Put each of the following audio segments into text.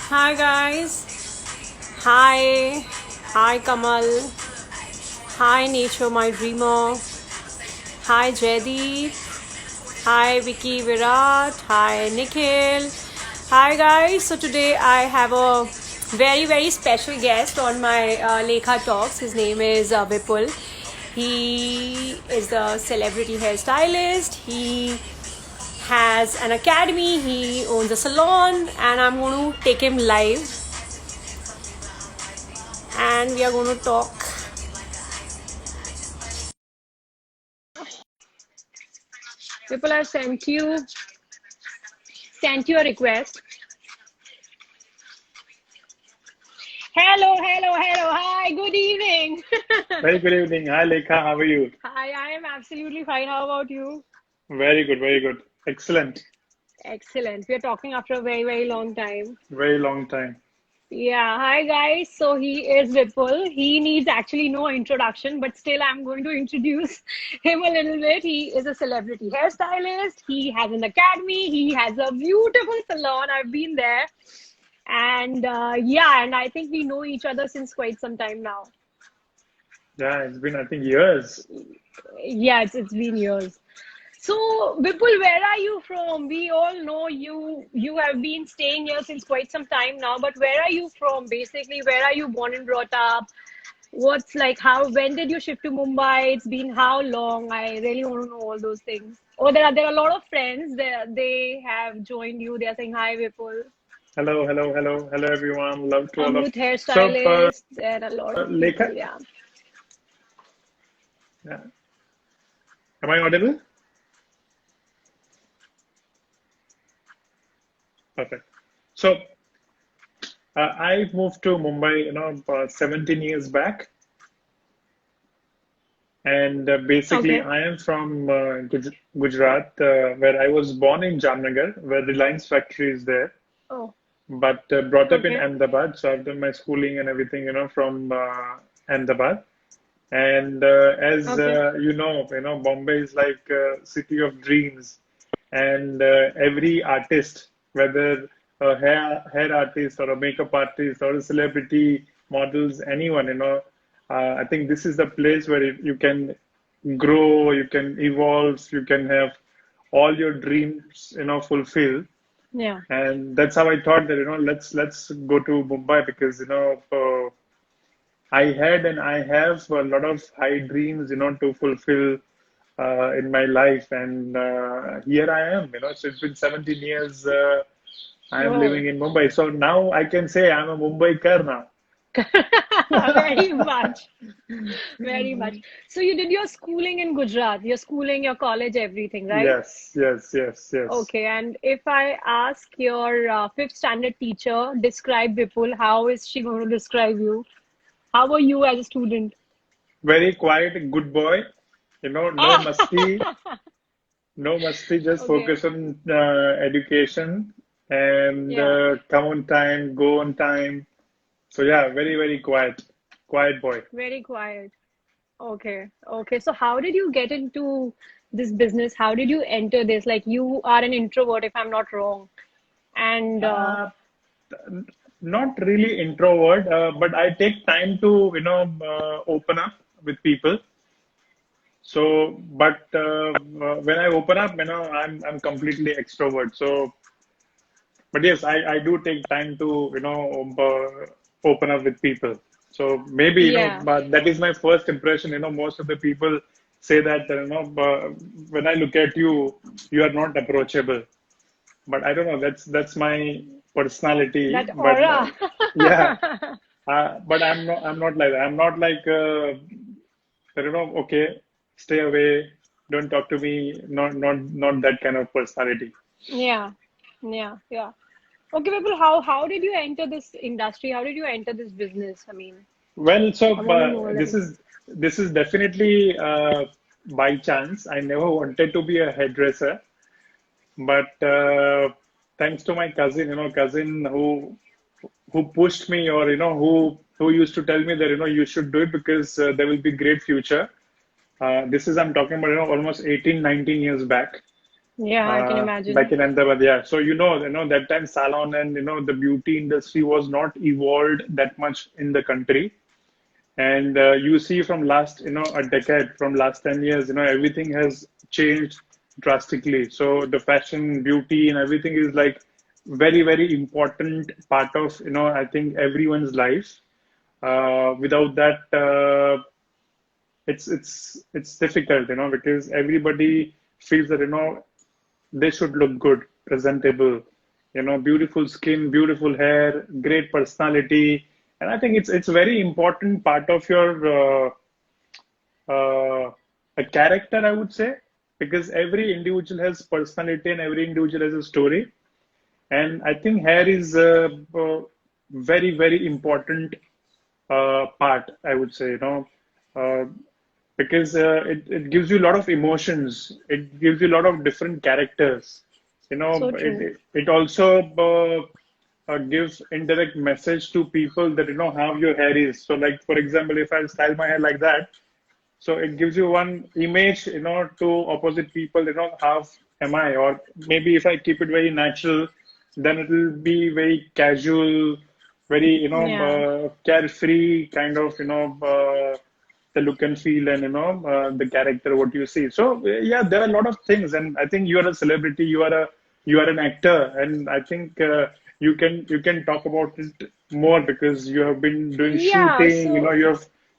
Hi guys. Hi. Hi Kamal. Hi Nature My Dreamer. Hi Jaideep. Hi Vicky Virat. Hi Nikhil. Hi guys. So today I have a very special guest on my Lekha Talks. His name is Vipul. He is a celebrity hairstylist. He has an academy. He owns a salon, and I'm going to take him live and we are going to talk. People have sent you a request. Hello. Hi, good evening. Very good evening. Hi, Lekha. How are you? Hi, I am absolutely fine. How about you? Very good, very good. Excellent. Excellent. We are talking after a very long time. Very long time. Yeah, hi guys. So he is Vipul. He needs actually no introduction, but still I'm going to introduce him a little bit. He is a celebrity hairstylist. He has an academy. He has a beautiful salon. I've been there. And yeah, and I think we know each other since quite some time now. Yeah, it's been, I think, years. Yeah, it's been years. So, Vipul, where are you from? We all know you. You have been staying here since quite some time now, but where are you from? Basically, where are you born and brought up? What's like how? When did you shift to Mumbai? It's been how long? I really want to know all those things. Oh, there are a lot of friends. They have joined you. They are saying hi, Vipul. Hello, everyone. Love to all of. Amrut So, hairstylist. There are a lot of people. Lekha, Yeah. yeah. Am I audible? Perfect. So, I moved to Mumbai, 17 years back, and basically, Okay. I am from Gujarat, where I was born in Jamnagar, where Reliance factory is there. Oh. But brought up in Okay. Ahmedabad. So I've done my schooling and everything, from Ahmedabad. And as Okay. Bombay is like a city of dreams, and every artist, whether a hair artist or a makeup artist or a celebrity, models, anyone, I think this is the place where you can grow, you can evolve, you can have all your dreams, fulfilled. Yeah. And that's how I thought that let's go to Mumbai because I had and I have a lot of high dreams to fulfill in my life, and here I am. So it's been 17 years. I am Oh. living in Mumbai, so now I can say I'm a Mumbaikar now. Very much. Very much. So you did your schooling in Gujarat, your schooling, your college, everything, right? Yes. Okay, and if I ask your fifth standard teacher, describe Vipul, how is she going to describe you? How are you as a student? Very quiet, good boy. No Ah, masti, no masti. Just okay. focus on education and Yeah, come on time, go on time. So yeah, very quiet, quiet boy. very quiet. Okay. So how did you get into this business? How did you enter this? Like you are an introvert, if I'm not wrong. And Uh, Not really introvert, but I take time to open up with people. So, but when I open up, I'm completely extrovert. So, but yes, I do take time to open up with people. So maybe yeah. but that is my first impression. Most of the people say that when I look at you, you are not approachable. But I don't know. That's my personality. That But aura. yeah, but I'm not like that. I'm not like okay, stay away, don't talk to me. Not that kind of personality. Yeah. Yeah. Okay, people, how did you enter this industry? How did you enter this business? I mean, Well, so I want to know a little bit. this is definitely by chance. I never wanted to be a hairdresser, but thanks to my cousin, cousin who pushed me, or who used to tell me that you should do it because there will be great future. This is I'm talking about almost 18, 19 years back. Yeah, I can imagine. back in Ahmedabad. Yeah, so that time salon and the beauty industry was not evolved that much in the country. And you see from last a decade, from last 10 years, everything has changed drastically. So the fashion, beauty, and everything is like very, very important part of I think everyone's life. Without that, it's difficult, because everybody feels that they should look good, presentable, beautiful skin, beautiful hair, great personality, and I think it's very important part of your a character, I would say, because every individual has personality and every individual has a story, and I think hair is very, very important part, I would say, uh, because it gives you a lot of emotions. It gives you a lot of different characters. So true. It also gives indirect message to people that how your hair is. So, like for example, if I style my hair like that, so it gives you one image, to opposite people, how am I? Or maybe if I keep it very natural, then it will be very casual, very, Yeah. carefree kind of, the look and feel and, the character, what you see. So yeah, there are a lot of things. And I think you are a celebrity, you are an actor. And I think you can talk about it more because you have been doing Yeah, shooting, so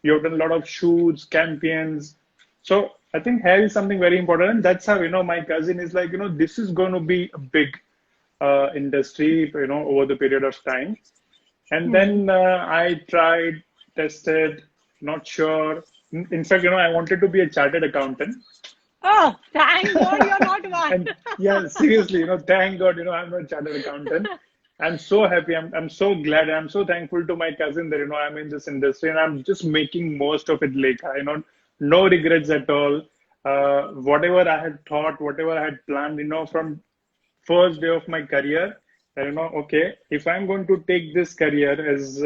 you have done a lot of shoots, campaigns. So I think hair is something very important, and that's how my cousin is like, this is going to be a big industry, over the period of time. And hmm. then I tried, tested, not sure. In fact, I wanted to be a chartered accountant. Oh, thank God you're not one. And yeah, seriously, thank God, I'm a chartered accountant. I'm so happy. I'm so glad. I'm so thankful to my cousin that, I'm in this industry and I'm just making most of it, Lekha. No regrets at all. Whatever I had thought, whatever I had planned, from first day of my career, that, okay, if I'm going to take this career as,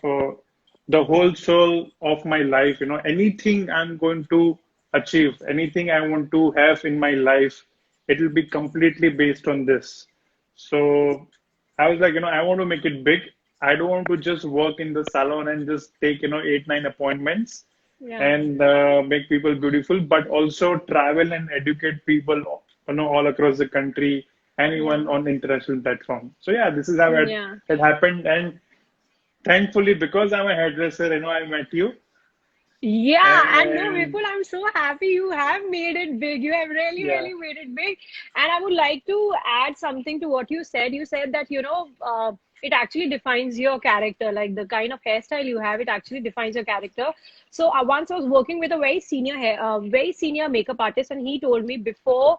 for the whole soul of my life, anything I'm going to achieve, anything I want to have in my life, it will be completely based on this. So I was like, I want to make it big. I don't want to just work in the salon and just take, eight, nine appointments Yeah. and make people beautiful, but also travel and educate people, all across the country and even Yeah. on international platform. So yeah, this is how Yeah. it happened. And thankfully, because I'm a hairdresser, I met you. Yeah, and no, And Vipul, I'm so happy you have made it big. You have really, yeah, really made it big. And I would like to add something to what you said. You said that, it actually defines your character, like the kind of hairstyle you have, it actually defines your character. So once I was working with a very senior makeup artist, and he told me before,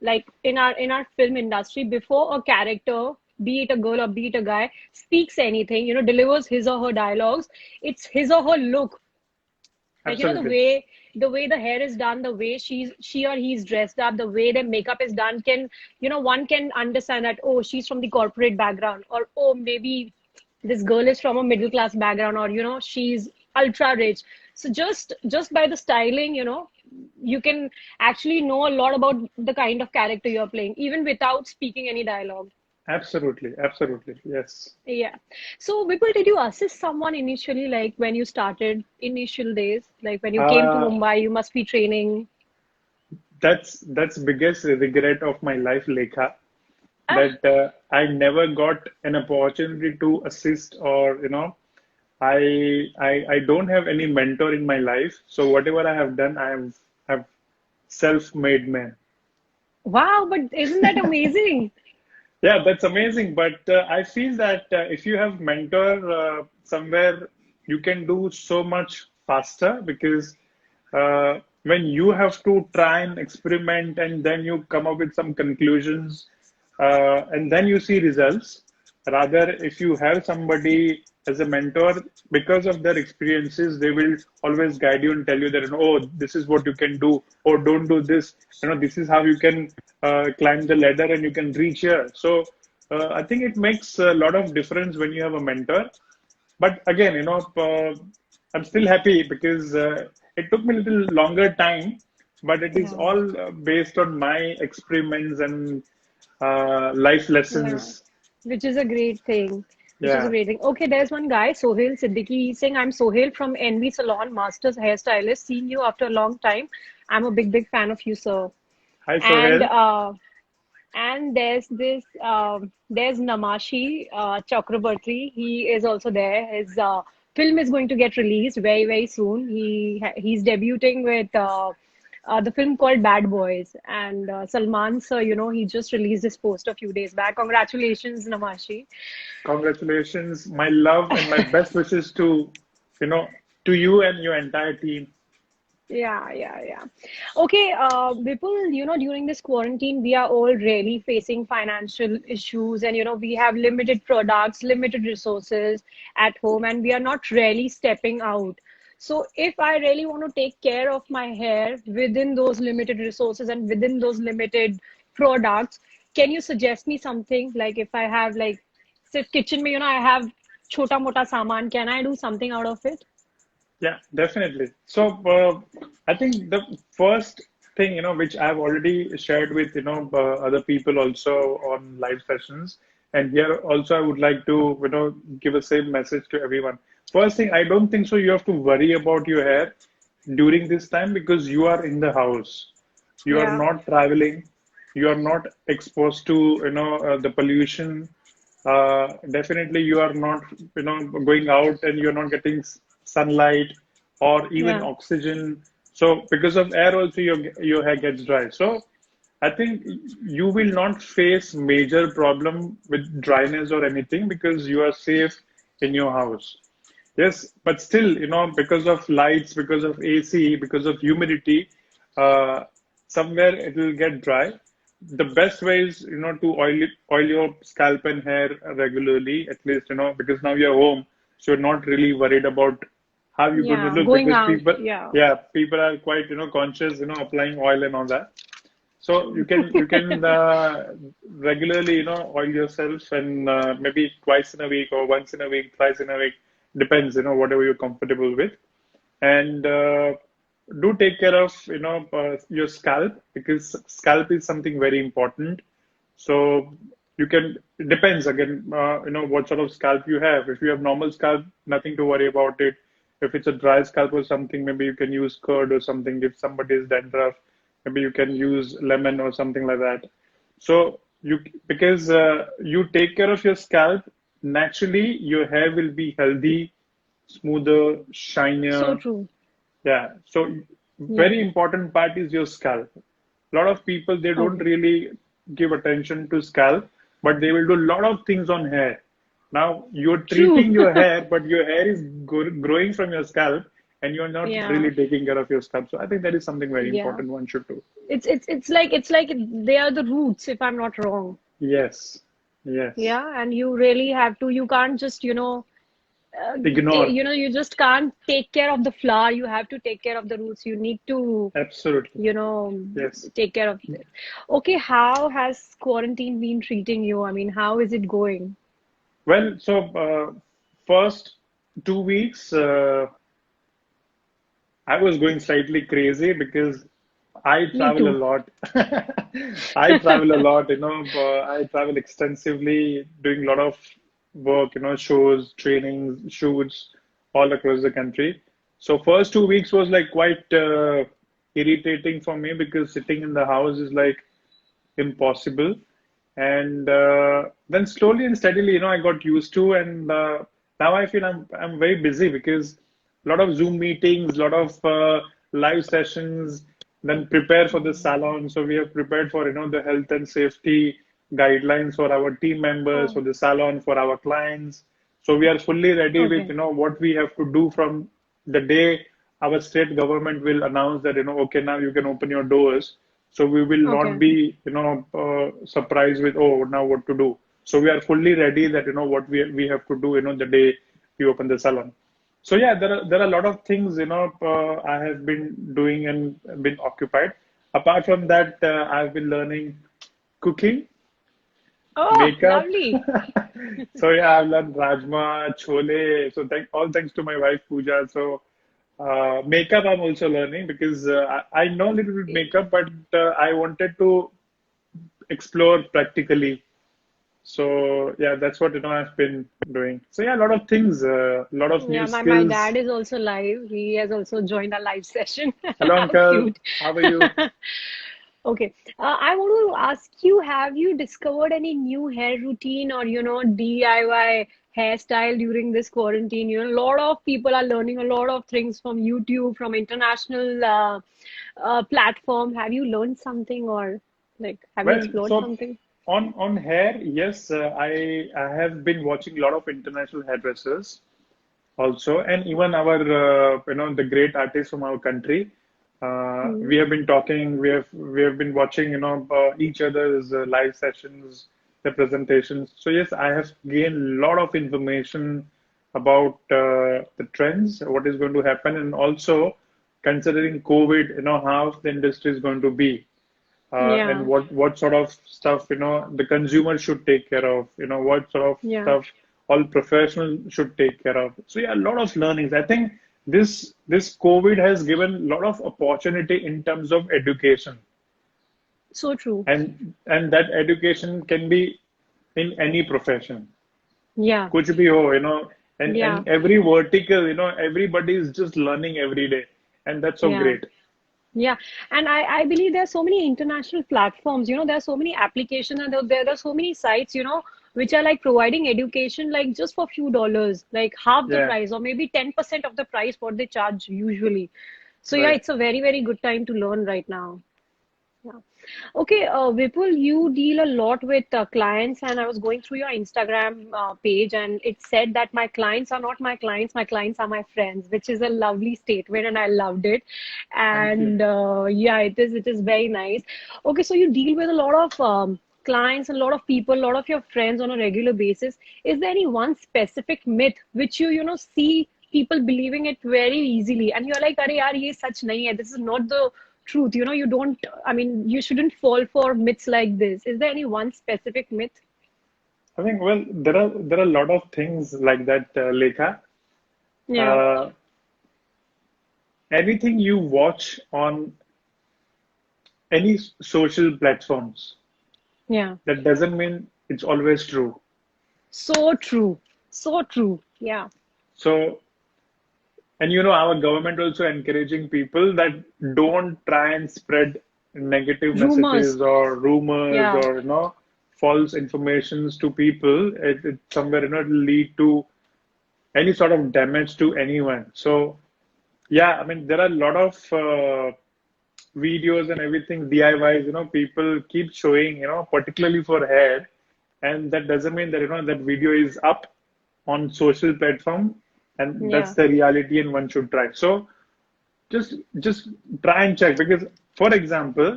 like in our film industry, before a character, be it a girl or be it a guy, speaks anything, delivers his or her dialogues, it's his or her look, like absolutely. the way the hair is done, the way she or he's dressed up, the way their makeup is done, can one can understand that, oh, she's from the corporate background, or oh, maybe this girl is from a middle class background, or she's ultra rich. So just by the styling, you can actually know a lot about the kind of character you're playing, even without speaking any dialogue. Absolutely. Absolutely. Yes. Yeah. So, Vipul, did you assist someone initially, like when you started initial days, like when you came to Uh, Mumbai, you must be training. that's biggest regret of my life, Lekha, Ah, that I never got an opportunity to assist or, I don't have any mentor in my life. So whatever I have done, have self-made man. wow, but isn't that amazing? Yeah, that's amazing. But I feel that if you have mentor somewhere, you can do so much faster because when you have to try and experiment and then you come up with some conclusions and then you see results. Rather, if you have somebody as a mentor, because of their experiences, they will always guide you and tell you that, oh, this is what you can do, or don't do this. This is how you can climb the ladder and you can reach here. So I think it makes a lot of difference when you have a mentor. But again, I'm still happy because it took me a little longer time but it is Yeah. all based on my experiments and life Yeah. lessons. Which is a great thing. Which is a Yeah. great thing. Okay, there's one guy, Sohail Siddiqui. He's saying, I'm Sohail from NV Salon, Masters Hairstylist. Seeing you after a long time. I'm a big, big fan of you, sir. Hi, And Sohail. uh, and there's Namashi Chakrabarti. He is also there. His film is going to get released very, very soon. He's debuting with the film called Bad Boys. And Salman sir, he just released his post a few days back. Congratulations, Namashi. Congratulations. My love and my best wishes you know, to you and your entire team. Yeah, yeah, yeah. Okay, Vipul, during this quarantine, we are all really facing financial issues, and we have limited products, limited resources at home, and we are not really stepping out. So, if I really want to take care of my hair within those limited resources and within those limited products, can you suggest me something? Like, if I have like, say, kitchen, mein, I have chota mota saman, can I do something out of it? Yeah, definitely. So, I think the first thing, which I've already shared with, other people also on live sessions, and here also I would like to, give a same message to everyone. First thing, I don't think so you have to worry about your hair during this time because you are in the house. You are Yeah, not traveling. You are not exposed to, the pollution. Definitely you are not going out and you're not getting sunlight or even yeah, oxygen, so because of air also your hair gets dry. So I think you will not face major problem with dryness or anything because you are safe in your house. Yes, but still, because of lights, because of AC, because of humidity, uh, somewhere it will get dry. The best way is, to oil your scalp and hair regularly, at least, because now you're home, so you're not really worried about how you're going to yeah. look Going because out. people, Yeah. yeah, people are quite, conscious, applying oil and all that. So you can regularly oil yourself and maybe twice in a week or once in a week, twice in a week, depends whatever you're comfortable with, and do take care of your scalp because scalp is something very important. So you can, it depends again, what sort of scalp you have. If you have normal scalp, nothing to worry about it. If it's a dry scalp or something, maybe you can use curd or something. If somebody is dandruff, maybe you can use lemon or something like that. So you, because you take care of your scalp, naturally your hair will be healthy, smoother, So shinier. true. Yeah. So Yeah. very important part is your scalp. A lot of people they don't Okay. really give attention to scalp, but they will do a lot of things on hair. Now you're True. treating your hair, but your hair is growing from your scalp, and you're not Yeah. really taking care of your scalp. So I think that is something very Yeah. important one should do. It's like they are the roots, if I'm not wrong. Yes. Yes. Yeah, and you really have to. You can't just, Ignore. you just can't take care of the flower. You have to take care of the roots. You need to, Absolutely. you know, Yes. take care of it. Okay, how has quarantine been treating you? I mean, how is it going? Well, so first 2 weeks, I was going slightly crazy because I Me travel a too. lot. I travel a lot, I travel extensively, doing a lot of work, shows, trainings, shoots all across the country. So first 2 weeks was like quite irritating for me because sitting in the house is like impossible. And then slowly and steadily, I got used to, and now I feel I'm very busy because a lot of Zoom meetings, a lot of live sessions, then prepare for the salon. So we have prepared for the health and safety guidelines for our team members, Oh, for the salon, for our clients. So we are fully ready with okay. what we have to do from the day our state government will announce that okay, now you can open your doors. So we will not Okay. be surprised with, oh, now what to do. So we are fully ready that what we have to do the day we open the salon. So yeah, there are a lot of things I have been doing and been occupied. Apart from that, I've been learning cooking, Oh, makeup. lovely. So yeah, I've learned rajma, chole. So all thanks to my wife Pooja. So Makeup, I'm also learning because I know a little bit makeup, but I wanted to explore practically. So yeah, that's what I've been doing. So yeah, a lot of things, a lot of new Yeah, my skills. dad is also live. He has also joined our live session. Hello, How uncle. cute. How are you? Okay. I want to ask you, have you discovered any new hair routine or, DIY hairstyle during this quarantine? A lot of people are learning a lot of things from YouTube, from international platform. Have you learned something or like have you Well, explored so something? on hair, yes, I have been watching a lot of international hairdressers also, and even our the great artists from our country. Hmm. We have been talking. We have been watching each other's live sessions, the presentations. So yes, I have gained a lot of information about the trends, what is going to happen, and also considering COVID, how the industry is going to be and Yeah, what sort of stuff the consumer should take care of, what sort of yeah. stuff all professionals should take care of. So yeah, a lot of learnings. I think this COVID has given a lot of opportunity in terms of education, So true. and that education can be in any profession. Yeah, Kuch bhi ho, yeah, and every vertical, everybody is just learning every day, and that's so yeah. great. Yeah, and I believe there are so many international platforms, there are so many applications and there are so many sites, which are like providing education like just for few dollars, like half the Yeah, price or maybe 10% of the price what they charge usually. So yeah, right. it's a very, very good time to learn right now. Yeah. Okay, Vipul, you deal a lot with clients, and I was going through your Instagram page, and it said that my clients are not my clients are my friends, which is a lovely statement, and I loved it. Thank you. And yeah, it is very nice. Okay, so you deal with a lot of clients, a lot of people, a lot of your friends on a regular basis. Is there any one specific myth which see people believing it very easily, and you're like, "Arey yaar, ye sach nahi hai. This is not the truth." You don't, I mean, you shouldn't fall for myths like this. Is there any one specific myth? I think, well, there are a lot of things like that, Lekha. Yeah, Uh, Anything you watch on any social platforms, yeah. that doesn't mean it's always true. So true. So true. Yeah. So, and our government also encouraging people that don't try and spread negative Rumors. messages or rumors Yeah. or false informations to people. It somewhere lead to any sort of damage to anyone. So yeah, I mean there are a lot of videos and everything DIYs, people keep showing, particularly for hair, and that doesn't mean that that video is up on social platform, and that's Yeah. the reality, and one should try. So just try and check because, for example,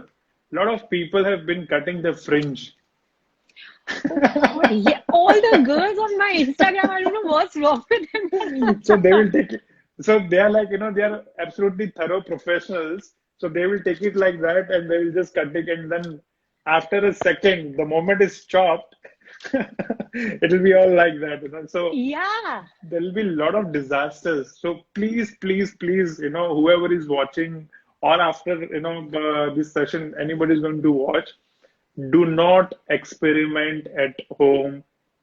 a lot of people have been cutting the fringe. Oh God. Yeah. All the girls on my Instagram, I don't know what's wrong with So them. they will take it. So they are like, they are absolutely thorough professionals. So they will take it like that and they will just cut it. And then after a second, the moment is chopped, it will be all like that. So Yeah. there will be a lot of disasters. So please, please, please, whoever is watching or after, this session, anybody is going to watch, do not experiment at home,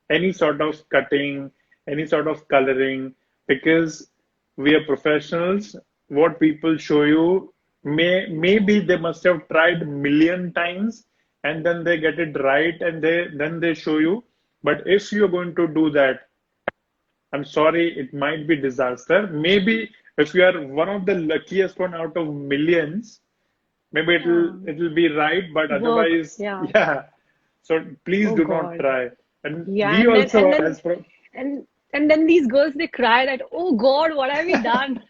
any sort of cutting, any sort of coloring, because we are professionals. What people show you, maybe they must have tried million times and then they get it right and then they show you. But if you're going to do that, I'm sorry, it might be disaster. Maybe if you are one of the luckiest one out of millions, maybe it'll Um, it'll be right, but work. otherwise, Yeah. yeah. So please Oh do not God. try. And Yeah. we And then and also, then and and then these girls they cry that, oh God, what have we done?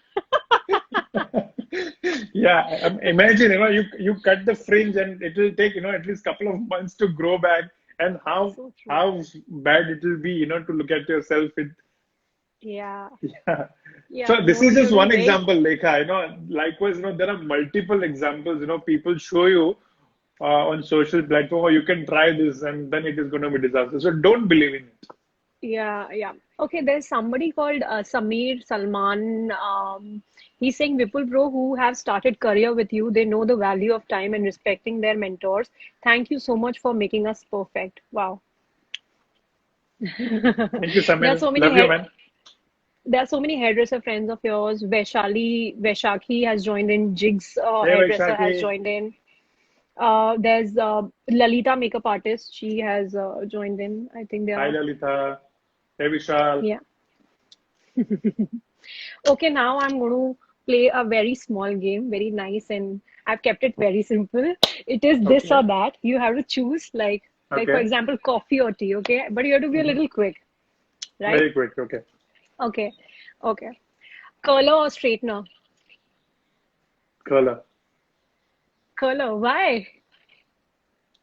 yeah, imagine, you cut the fringe and it will take, at least couple of months to grow back, and how So true. how bad it will be, to look at yourself with. Yeah. Yeah. Yeah. So this No, is just really one very. example, Lekha. Likewise, there are multiple examples. People show you on social platform, or you can try this, and then it is going to be disaster. So don't believe in it. Yeah, yeah. Okay, there's somebody called Samir Salman. He's saying, Vipul bro, who have started career with you, they know the value of time and respecting their mentors. Thank you so much for making us perfect. Wow. Thank you, There are Samir. so many Love you, man. there are so many hairdresser friends of yours. Vaishakhi has joined in. Jigs Hey, hairdresser has Vaishakhi. joined in. There's Lalita makeup artist. She has joined in. I think they Hi, are. Lalita. Hey, Vishal. Yeah. Okay, now I'm going to play a very small game, very nice, and I've kept it very simple. It is this Okay. or that. You have to choose, like for Okay. example, coffee or tea. Okay, but you have to be a Hmm. little quick, right? Very quick. Okay. Okay, okay. Curler or straightener? Color. Curler. Why?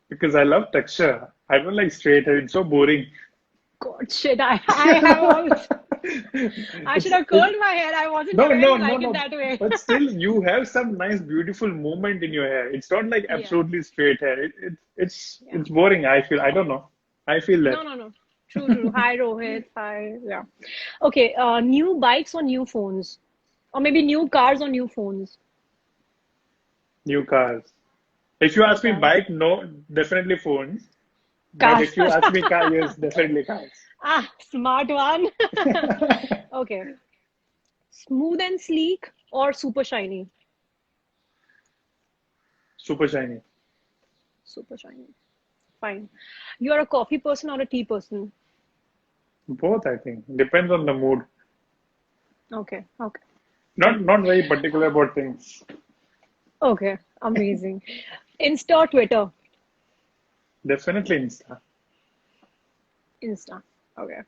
Because I love texture. I don't like straight hair. It's so boring. God, shit. I have also. I should It's have it. curled my hair. I wasn't No, aware no, you no, like it no. that way. But still, you have some nice, beautiful movement in your hair. It's not like Yeah, absolutely straight hair. yeah. It's boring. I feel. I don't know. I feel that. No, no, no. True, true. Hi, Rohit. Hi. Yeah. Okay. New bikes or new phones? Or maybe new cars or new phones? New cars. If you New ask me cars. bike, no, definitely phones. But Cars. if you ask me car, yes, definitely cars. Ah, smart one. Okay. Smooth and sleek or super shiny? Super shiny. Super shiny. Fine. You're a coffee person or a tea person? Both, I think. Depends on the mood. Okay. Okay. Fine. Not very particular about things. Okay. Amazing. Insta or Twitter? Definitely Insta. Insta. Okay.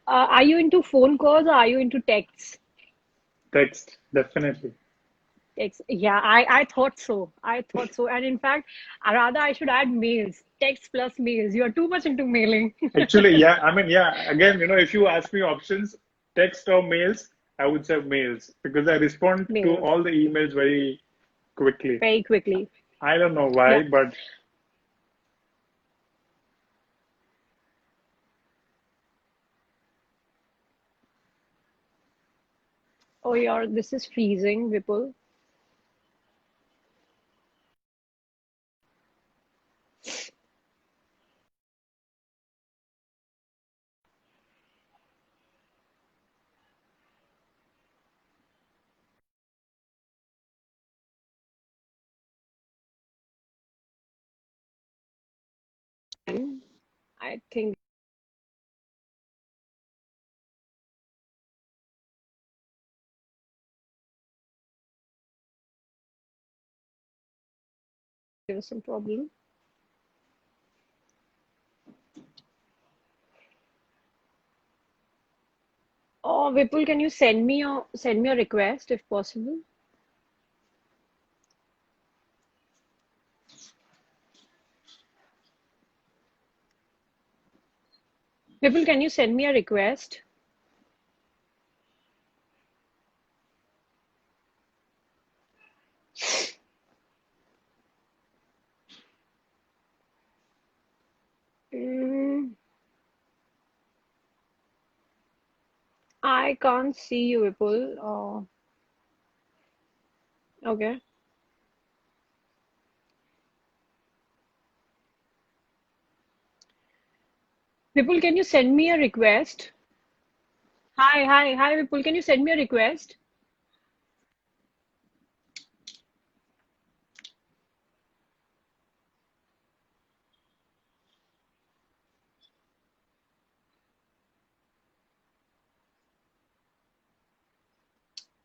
Are you into phone calls or are you into texts? Text. Definitely. Texts. Yeah, I thought so. I thought so. And in fact, rather I should add mails. Text plus mails. You are too much into mailing. Actually, yeah. I mean, yeah. Again, if you ask me options, text or mails, I would say mails because I respond to Mails. all the emails very quickly. Very quickly. I don't know Yeah. why, but Oh, this is freezing, Vipul. I think there was some problem. Oh, Vipul, can you send me a request if possible? Vipul, can you send me a request? Mm, I can't see you, Vipul. Okay. Vipul, can you send me a request? Hi, hi, hi, Vipul. Can you send me a request?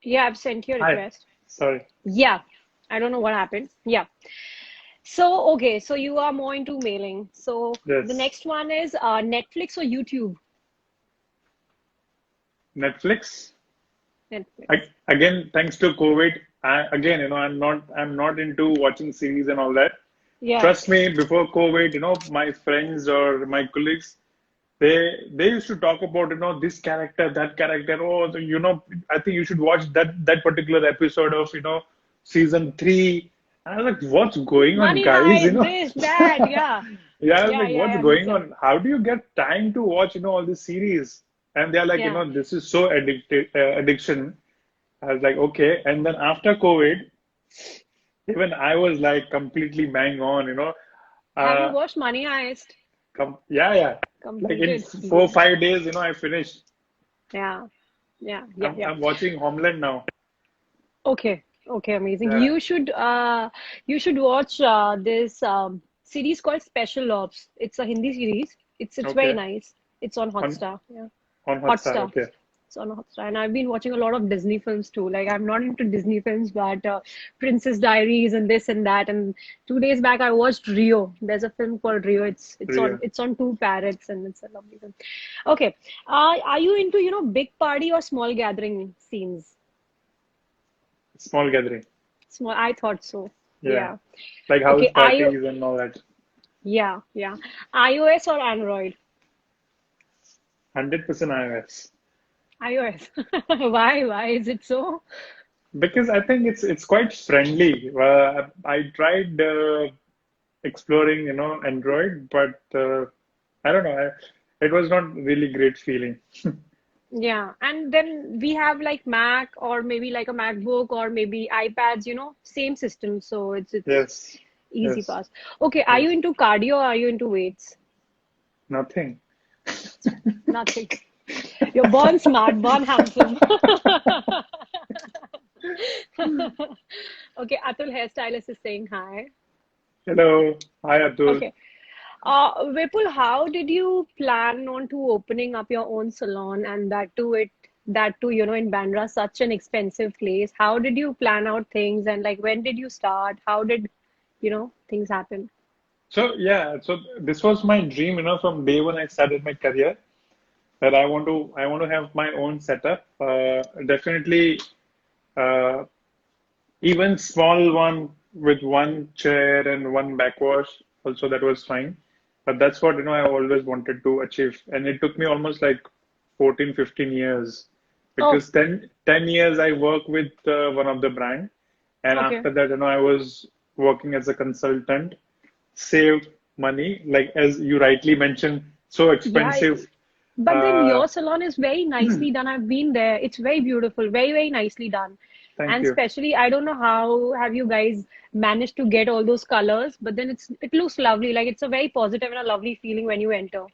Yeah, I've sent you a hi. request. Sorry. Yeah. I don't know what happened. Yeah. So, okay, so you are more into mailing. So the Yes. next one is Netflix or YouTube? Netflix. Netflix. Again, thanks to COVID, again, I'm not into watching series and all that. Yeah. Trust me, before COVID, my friends or my colleagues, they used to talk about, this character, that character. Oh, I think you should watch that particular episode of, season three. I was like, what's going on, Money guys? Heist, this, that. Yeah. Yeah, I was Yeah, like, yeah, what's yeah. Me going too. on? How do you get time to watch, all these series? And they're like, Yeah. this is so addiction. I was like, okay. And then after COVID, even I was like completely bang on. Have you Uh, watched Money Heist? yeah, yeah. Like in Completed. 4 5 days, I finished. Yeah. Yeah. Yeah. I'm Yeah. I'm watching Homeland now. Okay. Okay. Amazing. Yeah. You should watch this series called Special Ops. It's a Hindi series. It's very Okay. nice. It's on On Hotstar. Yeah. on Hotstar. Hotstar. Okay. It's on Hotstar. And I've been watching a lot of Disney films too. Like I'm not into Disney films, but Princess Diaries and this and that. And 2 days back I watched Rio. There's a film called Rio. It's on Real. it's on two parrots and it's a lovely film. Okay. Are you into, big party or small gathering scenes? Small gathering. Small, I thought so. Yeah. Yeah. Like house Okay. parties and all that. Yeah, yeah. iOS or Android? 100% iOS. iOS. Why is it so? Because I think it's quite friendly. I tried exploring, Android, but I don't know. It was not really great feeling. Yeah, and then we have like Mac or maybe like a MacBook or maybe iPads, same system. So it's Yes. easy Yes. pass. Okay, are you Yes. into cardio or are you into weights? Nothing. Nothing. You're born smart, born handsome. Okay, Atul hairstylist is saying hi. Hello. Hi, Atul. Okay. Vipul, how did you plan on to opening up your own salon and that too, in Bandra, such an expensive place? How did you plan out things and like when did you start? How did, things happen? So yeah, so this was my dream, from day one I started my career that I want to have my own setup. Definitely, uh, even small one with one chair and one backwash, also that was fine. But that's what, I always wanted to achieve. And it took me almost like 14, 15 years Oh, because ten years I worked with one of the brand. And okay. after that, I was working as a consultant, saved money, like as you rightly mentioned, so Yeah, expensive. but then Uh, your salon is very nicely done. I've been there. It's very beautiful, very, very nicely done. thank And you. especially, I don't know how have you guys managed to get all those colors, but then it looks lovely. Like it's a very positive and a lovely feeling when you enter.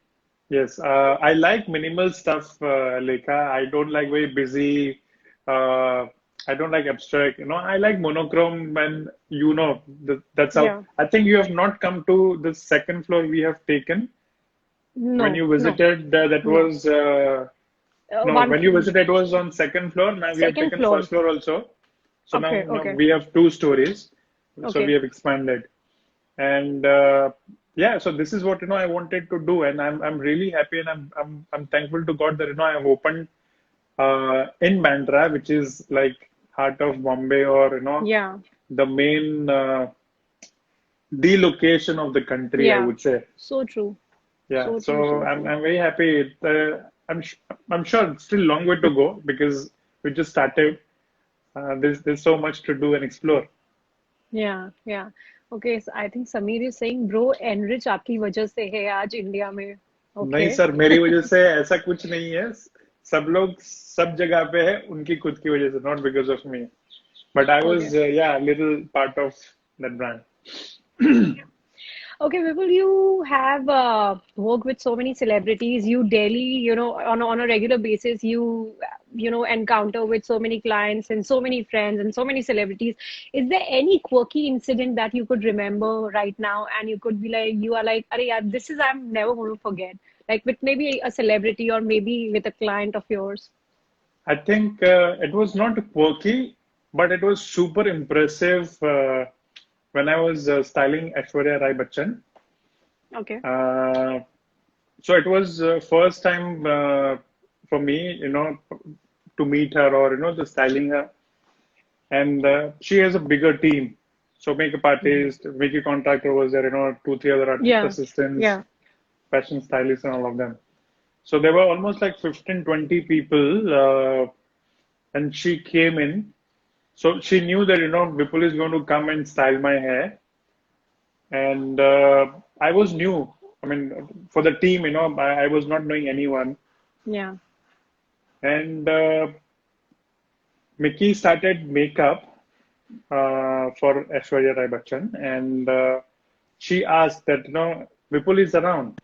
Yes, I like minimal stuff, Lekha. I don't like very busy. Uh, I don't like abstract. I like monochrome, and that's how. Yeah. I think you have not come to the second floor we have taken. When No, you no, visited, that no. was no. One When you visited, it was on second floor. Now we have second taken floor. first floor also. So Okay, now okay, we have 2 stories. So we okay. have expanded. And yeah, so this is what I wanted to do, and I'm really happy, and I'm thankful to God that I have opened in Bandra, which is like heart of Bombay, or Yeah, the main the location of the country, I yeah. would say. So true. Yeah, So true, so so I'm true. I'm very happy. I'm sure it's still a long way to go because we just started. There's so much to do and explore. Yeah, yeah. Okay, so I think Sameer is saying, bro, enrich आपकी वजह से है आज India में. नहीं Okay. Sir, मेरी वजह से ऐसा कुछ नहीं है. सब लोग सब जगह पे है उनकी खुद की वजह से, not because of me. But I Okay. was yeah, a little part of that brand. Okay, Vipul, you have worked with so many celebrities. You daily, on a regular basis, encounter with so many clients and so many friends and so many celebrities. Is there any quirky incident that you could remember right now, and you could be like, you are like, "Arey yaar, this is I'm never going to forget." Like with maybe a celebrity or maybe with a client of yours. I think it was not quirky, but it was super impressive when I was styling Aishwarya Rai Bachchan. Okay. Uh, so it was first time for me, to meet her or the styling her, and she has a bigger team. So makeup Mhm. artist, makeup contractor was there, 2, 3 other artist Yeah. assistants, Yeah. fashion stylists, and all of them. So there were almost like 15, 20 people, and she came in. So she knew that Vipul is going to come and style my hair, and I was new. I mean, for the team, I was not knowing anyone. Yeah. And Mickey started makeup for Aishwarya Rai Bachchan, and she asked that, Vipul is around.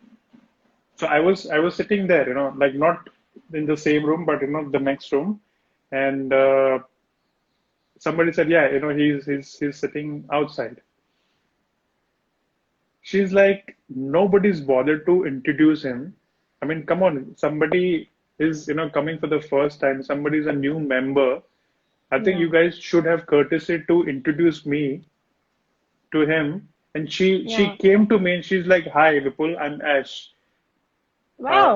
So I was sitting there, like not in the same room, but the next room, and somebody said, yeah, he's sitting outside. She's like, nobody's bothered to introduce him. I mean, come on, somebody is, coming for the first time. Somebody's a new member. I think Yeah. you guys should have courtesy to introduce me to him. And she Yeah. came to me and she's like, "Hi, Vipul, I'm Ash.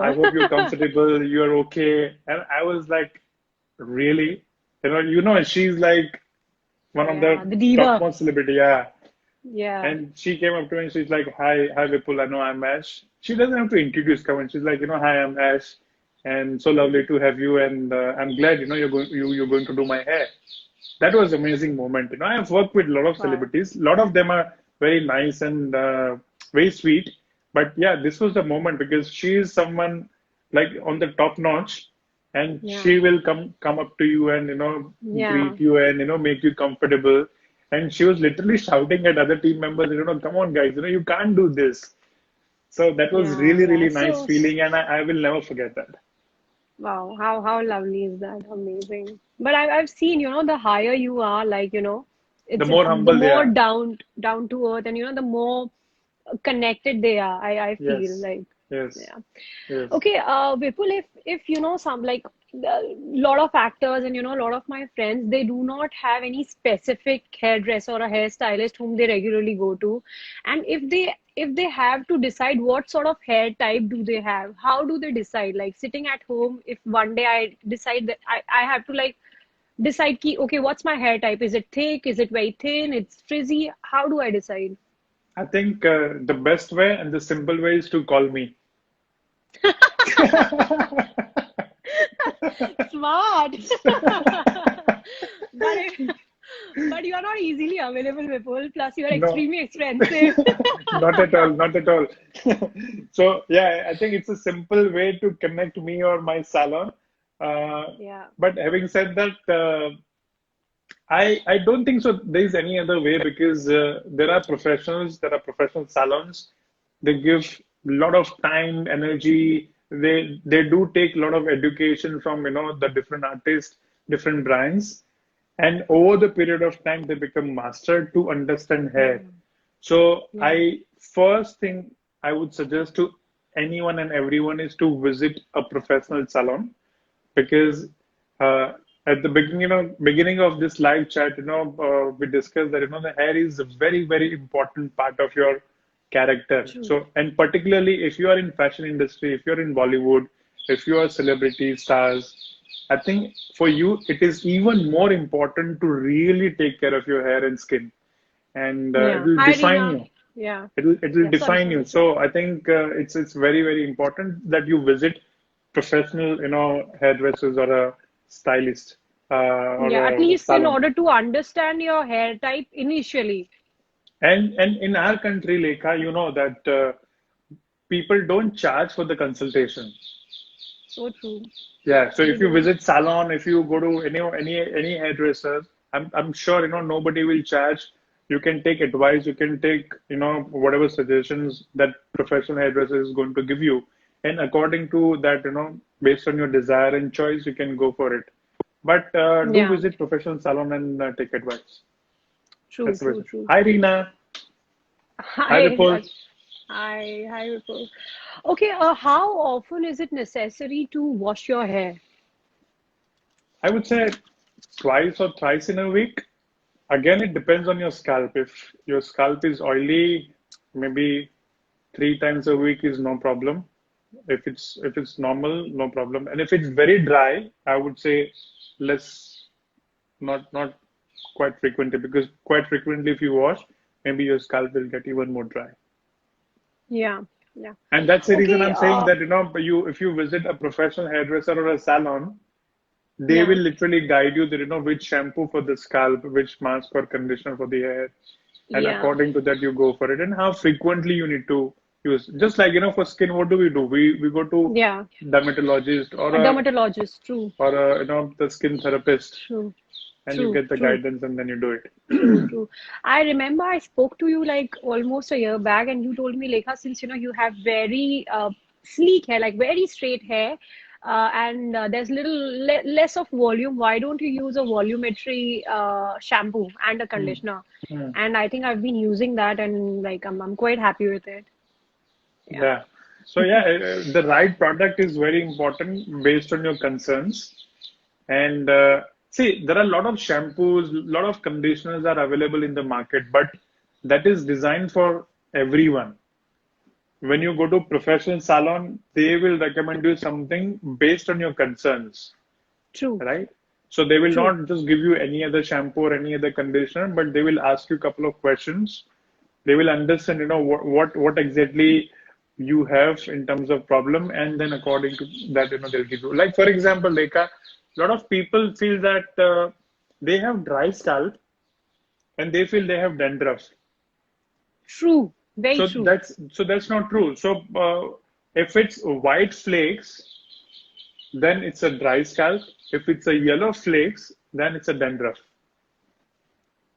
I Wow. hope you're comfortable. You're okay." And I was like, "Really?" She's like one of Yeah. the The diva. topmost celebrity. Yeah. Yeah. And she came up to me and she's like, hi, Vipul. I know I'm Ash. She doesn't have to introduce. Come on. She's like, hi, I'm Ash, and so lovely to have you. And I'm glad, you're going to do my hair. That was an amazing moment. I've worked with a lot of Wow. celebrities. A lot of them are very nice and very sweet. But yeah, this was the moment because she is someone like on the top notch, and Yeah. she will come up to you and Yeah. greet you and make you comfortable. And she was literally shouting at other team members, come on guys, you can't do this. So that was Yeah. really, Yeah. really nice feeling, and I will never forget that. Wow, how lovely is that? Amazing. But I've seen, the higher you are, like, The it's more the humble they more are. down to earth, and the more connected they are. I feel Yes, like, yes, yeah. yes. Okay, Vipul, if some like a lot of actors and a lot of my friends, they do not have any specific hairdresser or a hairstylist whom they regularly go to, and if they have to decide what sort of hair type do they have, how do they decide? Like sitting at home, if one day I decide that I have to like decide ki, okay, what's my hair type? Is it thick? Is it very thin? It's frizzy? How do I decide? I think the best way and the simple way is to call me. Smart. But but you are not easily available, Vipul. Plus, you are No, extremely expensive. not at all, not at all. So yeah, I think it's a simple way to connect me or my salon. Uh, Yeah. but having said that, I don't think so. There is any other way because there are professional salons. They give a lot of time, energy. They do take a lot of education from the different artists, different brands, and over the period of time they become master to understand hair. Yeah. So Yeah. I first thing I would suggest to anyone and everyone is to visit a professional salon because at the beginning of this live chat, we discussed that the hair is a very, very important part of your character. True. So, and particularly if you are in fashion industry, if you're in Bollywood, if you are celebrity stars, I think for you it is even more important to really take care of your hair and skin, and it Yeah. will Hi, define Reena. you. Yeah. It will Yeah. Sorry, define you. sorry. So I think it's very, very important that you visit professional hairdressers or a stylist or Yeah. At a least in salon. order to understand your hair type initially. And in our country, Lekha, you know that people don't charge for the consultation. So true. Yeah, so They if you don't. visit salon, if you go to any hairdresser, I'm sure nobody will charge. You can take advice, you can take whatever suggestions that professional hairdresser is going to give you, and according to that, based on your desire and choice, you can go for it. But do Yeah. visit professional salon and take advice. True, That's the true, reason. true. Hi, Reena. Hi, Hi. Vipul. Hi, Vipul. Okay, how often is it necessary to wash your hair? I would say twice or thrice in a week. Again, it depends on your scalp. If your scalp is oily, maybe 3 times a week is no problem. If it's normal, no problem. And if it's very dry, I would say less, not quite frequently, because quite frequently if you wash, maybe your scalp will get even more dry. Yeah, yeah. And that's the reason Okay, I'm saying that you if you visit a professional hairdresser or a salon, they will yeah, literally guide you that which shampoo for the scalp, which mask or conditioner for the hair, and yeah, according to that you go for it, and how frequently you need to use. Just like, for skin, what do? We go to Yeah. dermatologist A dermatologist. True. or a, the skin therapist, True. and you True. get the True. guidance and then you do it. True, true. I remember I spoke to you like almost a year back, and you told me, Lekha, since you have very sleek hair, like very straight hair, and there's less of volume. Why don't you use a volumetry shampoo and a Hmm. conditioner? Hmm. And I think I've been using that, and like I'm quite happy with it. Yeah. Yeah. So yeah, the right product is very important based on your concerns. And see, there are a lot of shampoos, a lot of conditioners are available in the market, but that is designed for everyone. When you go to professional salon, they will recommend you something based on your concerns, True. right? So they will True. not just give you any other shampoo or any other conditioner, but they will ask you a couple of questions. They will understand, what exactly you have in terms of problem, and then according to that, they'll give you. Like for example, Lekha, a lot of people feel that they have dry scalp and they feel they have dandruff. True. Very So true. that's not true. So if it's white flakes, then it's a dry scalp. If it's a yellow flakes, then it's a dandruff.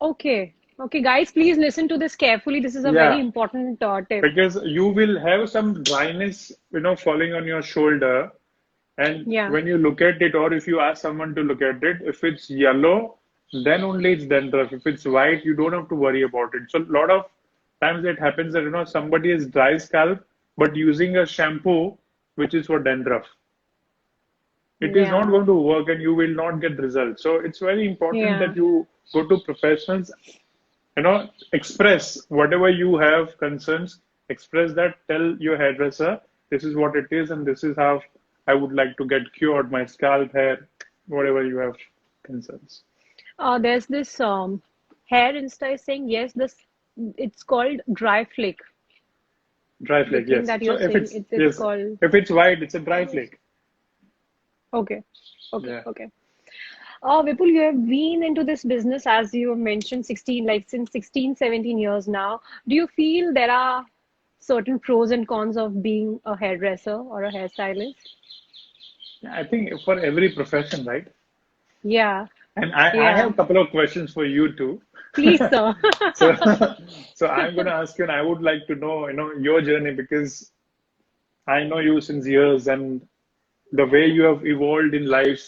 Okay. Okay, guys, please listen to this carefully. This is a very Yeah, important tip. because you will have some dryness, falling on your shoulder. And Yeah. when you look at it, or if you ask someone to look at it, if it's yellow, then only it's dandruff. If it's white, you don't have to worry about it. So a lot of times it happens that somebody is dry scalp, but using a shampoo which is for dandruff. It is not Yeah. going to work, and you will not get results. So it's very important Yeah. that you go to professionals, express whatever you have concerns, express that, tell your hairdresser, this is what it is, and this is how I would like to get cured, my scalp, hair, whatever you have concerns. There's this hair Insta is saying yes, this it's called dry flake. Dry The flake, thing yes. that So you're if saying, it's, it's yes, called. if it's white, it's a dry flake. Okay, okay, Yeah. okay. Vipul, you have been into this business as you mentioned, 16, like since 16, 17 years now. Do you feel there are certain pros and cons of being a hairdresser or a hairstylist? Yeah, I think for every profession, right? Yeah, And I have yeah. a couple of questions for you too. Please, sir. So, so I'm going to ask you, and I would like to know, your journey, because I know you since years, and the way you have evolved in life,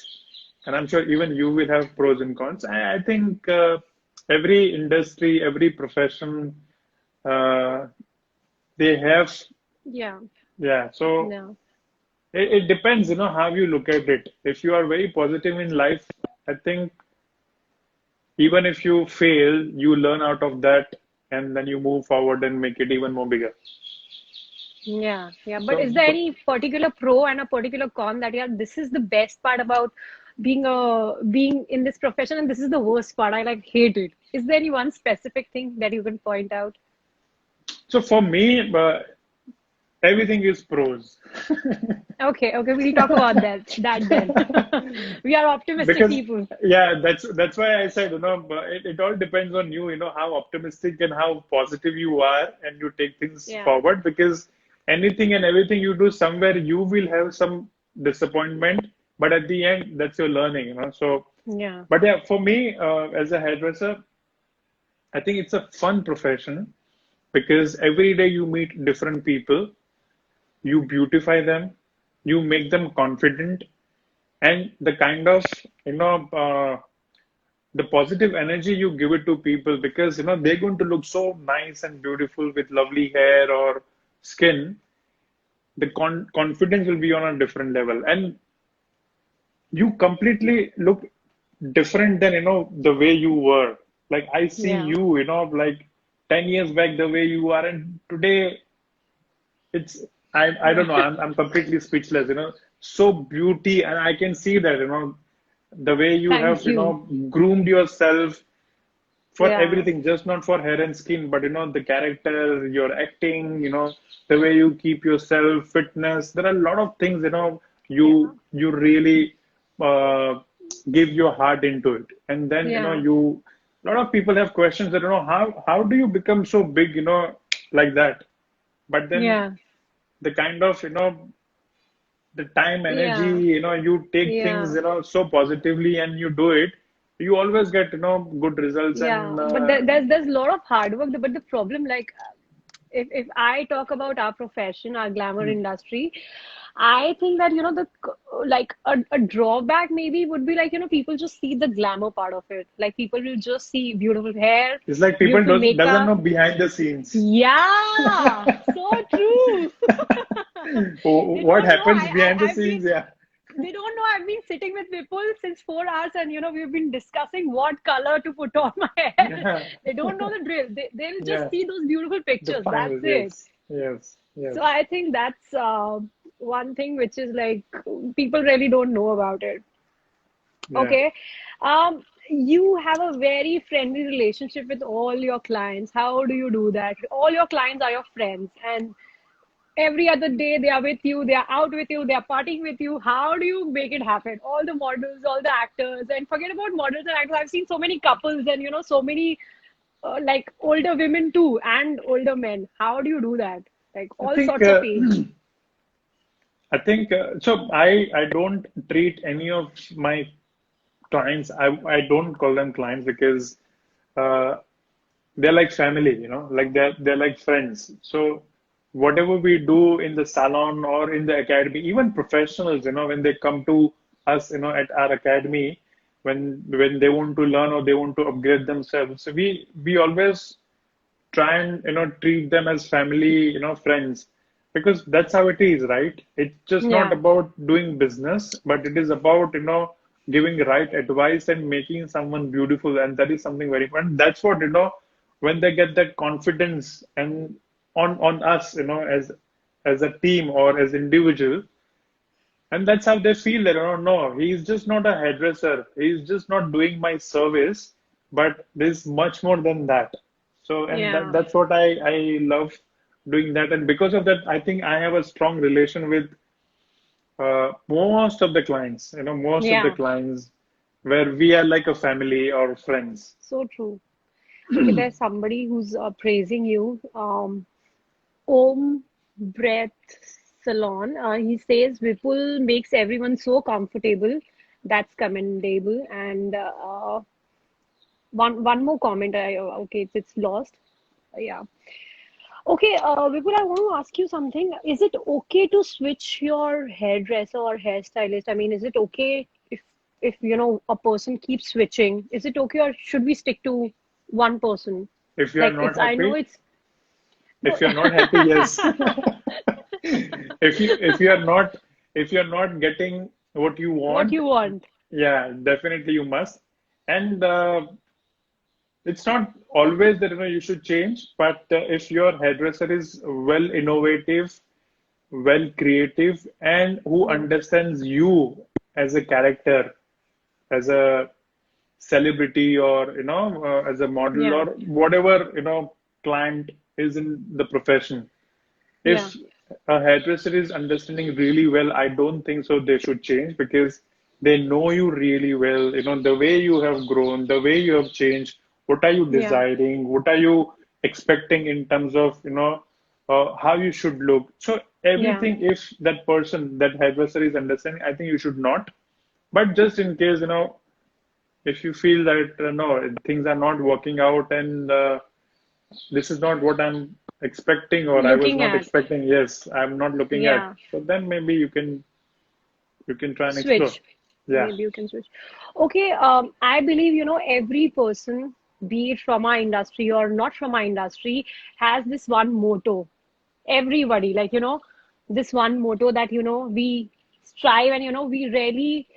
and I'm sure even you will have pros and cons. I think every industry, every profession, uh, they have, Yeah, yeah. So no. it depends, how you look at it. If you are very positive in life, I think even if you fail, you learn out of that, and then you move forward and make it even more bigger. Yeah, yeah. But So, is there any particular pro and a particular con that, yeah, this is the best part about being in this profession, and this is the worst part. I like hate it. Is there any one specific thing that you can point out? so for me, everything is pros. Okay, okay, we'll talk about that then. We are optimistic Because people. yeah, that's why I said, but it all depends on you, how optimistic and how positive you are, and you take things Yeah, forward. Because anything and everything you do, somewhere you will have some disappointment, but at the end, that's your learning, So, yeah, but yeah, for me, as a hairdresser, I think it's a fun profession, because every day you meet different people, you beautify them, you make them confident, and the kind of, you know uh, the positive energy you give it to people, because they're going to look so nice and beautiful with lovely hair or skin. The confidence will be on a different level, and you completely look different than the way you were. Like I see yeah, you, like 10 years back, the way you are, and today it's, I yeah. don't know, I'm completely speechless, so beauty, and I can see that, the way you have, Thank you. groomed yourself for Yeah, everything, just not for hair and skin, but the character, your acting, the way you keep yourself, fitness. There are a lot of things, yeah, you really uh, give your heart into it. And then, yeah. a lot of people have questions that, how do you become so big, like that? but then Yeah. the kind of, the time, energy, Yeah. you take things, Yeah. so positively and you do it, you always get, good results Yeah, and but there's a lot of hard work. But the problem, like, if I talk about our profession, our glamour industry, I think that like a drawback maybe would be like people just see the glamour part of it. Like people will just see beautiful hair, it's like people beautiful doesn't makeup. know behind the scenes. Yeah, so true. They What don't know. happens behind the I've been scenes, yeah. they don't know I've been sitting with people since 4 hours, and we've been discussing what color to put on my hair. Yeah. They don't know the drill. They'll just Yeah, see those beautiful the pictures. That's final, it. yes, yes, yes. So I think that's one thing which is like people really don't know about it. Yeah. Okay. You have a very friendly relationship with all your clients. How do you do that? All your clients are your friends, and every other day they are with you, they are out with you, they are partying with you. How do you make it happen? All the models, all the actors, and forget about models and actors. I've seen so many couples and so many like older women too and older men. How do you do that? Like I all think sorts of age. so. I don't treat any of my clients. I don't call them clients because uh, they're like family. Like they're like friends. So whatever we do in the salon or in the academy, even professionals, when they come to us, at our academy, when they want to learn or they want to upgrade themselves, so we always try and treat them as family, friends, because that's how it is, right? It's just not Yeah, about doing business, but it is about giving right advice and making someone beautiful, and that is something very important. That's what when they get that confidence and on us, as a team or as individual, and that's how they feel that, oh no, he's just not a hairdresser. He's just not doing my service, but there's much more than that. So, and yeah, that's what I love doing that. And because of that, I think I have a strong relation with most of the clients, most of the yeah. clients where we are like a family or friends. So true. Okay, there's somebody who's praising you. Om Breath Salon. He says Vipul makes everyone so comfortable. That's commendable. And one more comment. Okay, it's lost. Yeah. Okay, Vipul, I want to ask you something. Is it okay to switch your hairdresser or hairstylist? I mean, is it okay if a person keeps switching? Is it okay, or should we stick to one person? If you are Like not I know happy, it's no. if you're not happy, yes. If you're not getting what you What want, you want? yeah, definitely you must. And it's not always that you should change, but if your hairdresser is well innovative, well creative, and who Yeah, understands you as a character, as a celebrity, or as a model, yeah, or whatever client is in the profession, yeah, if a hairdresser is understanding really well, I don't think so they should change, because they know you really well, the way you have grown, the way you have changed, what are you yeah, desiring, what are you expecting in terms of, how you should look. So yeah, everything, if that person, that hairdresser is understanding, I think you should not. But just in case, if you feel that no, things are not working out, and this is not what I'm expecting, or I was looking not at. expecting. Yes, I'm not looking at. Yeah, So then maybe you can try and explore. switch. Yeah. Maybe you can switch. Okay, I believe, every person, be it from our industry or not from our industry, has this one motto. Everybody, like, this one motto that, we strive and, we really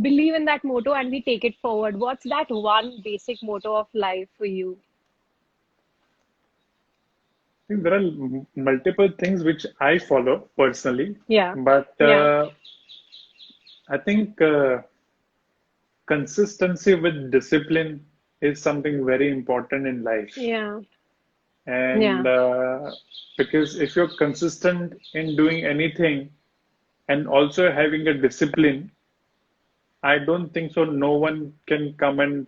believe in that motto and we take it forward. What's that one basic motto of life for you? I think there are multiple things which I follow personally, Yeah, but yeah, I think consistency with discipline is something very important in life. yeah, And yeah, because if you're consistent in doing anything and also having a discipline, I don't think so. No one can come and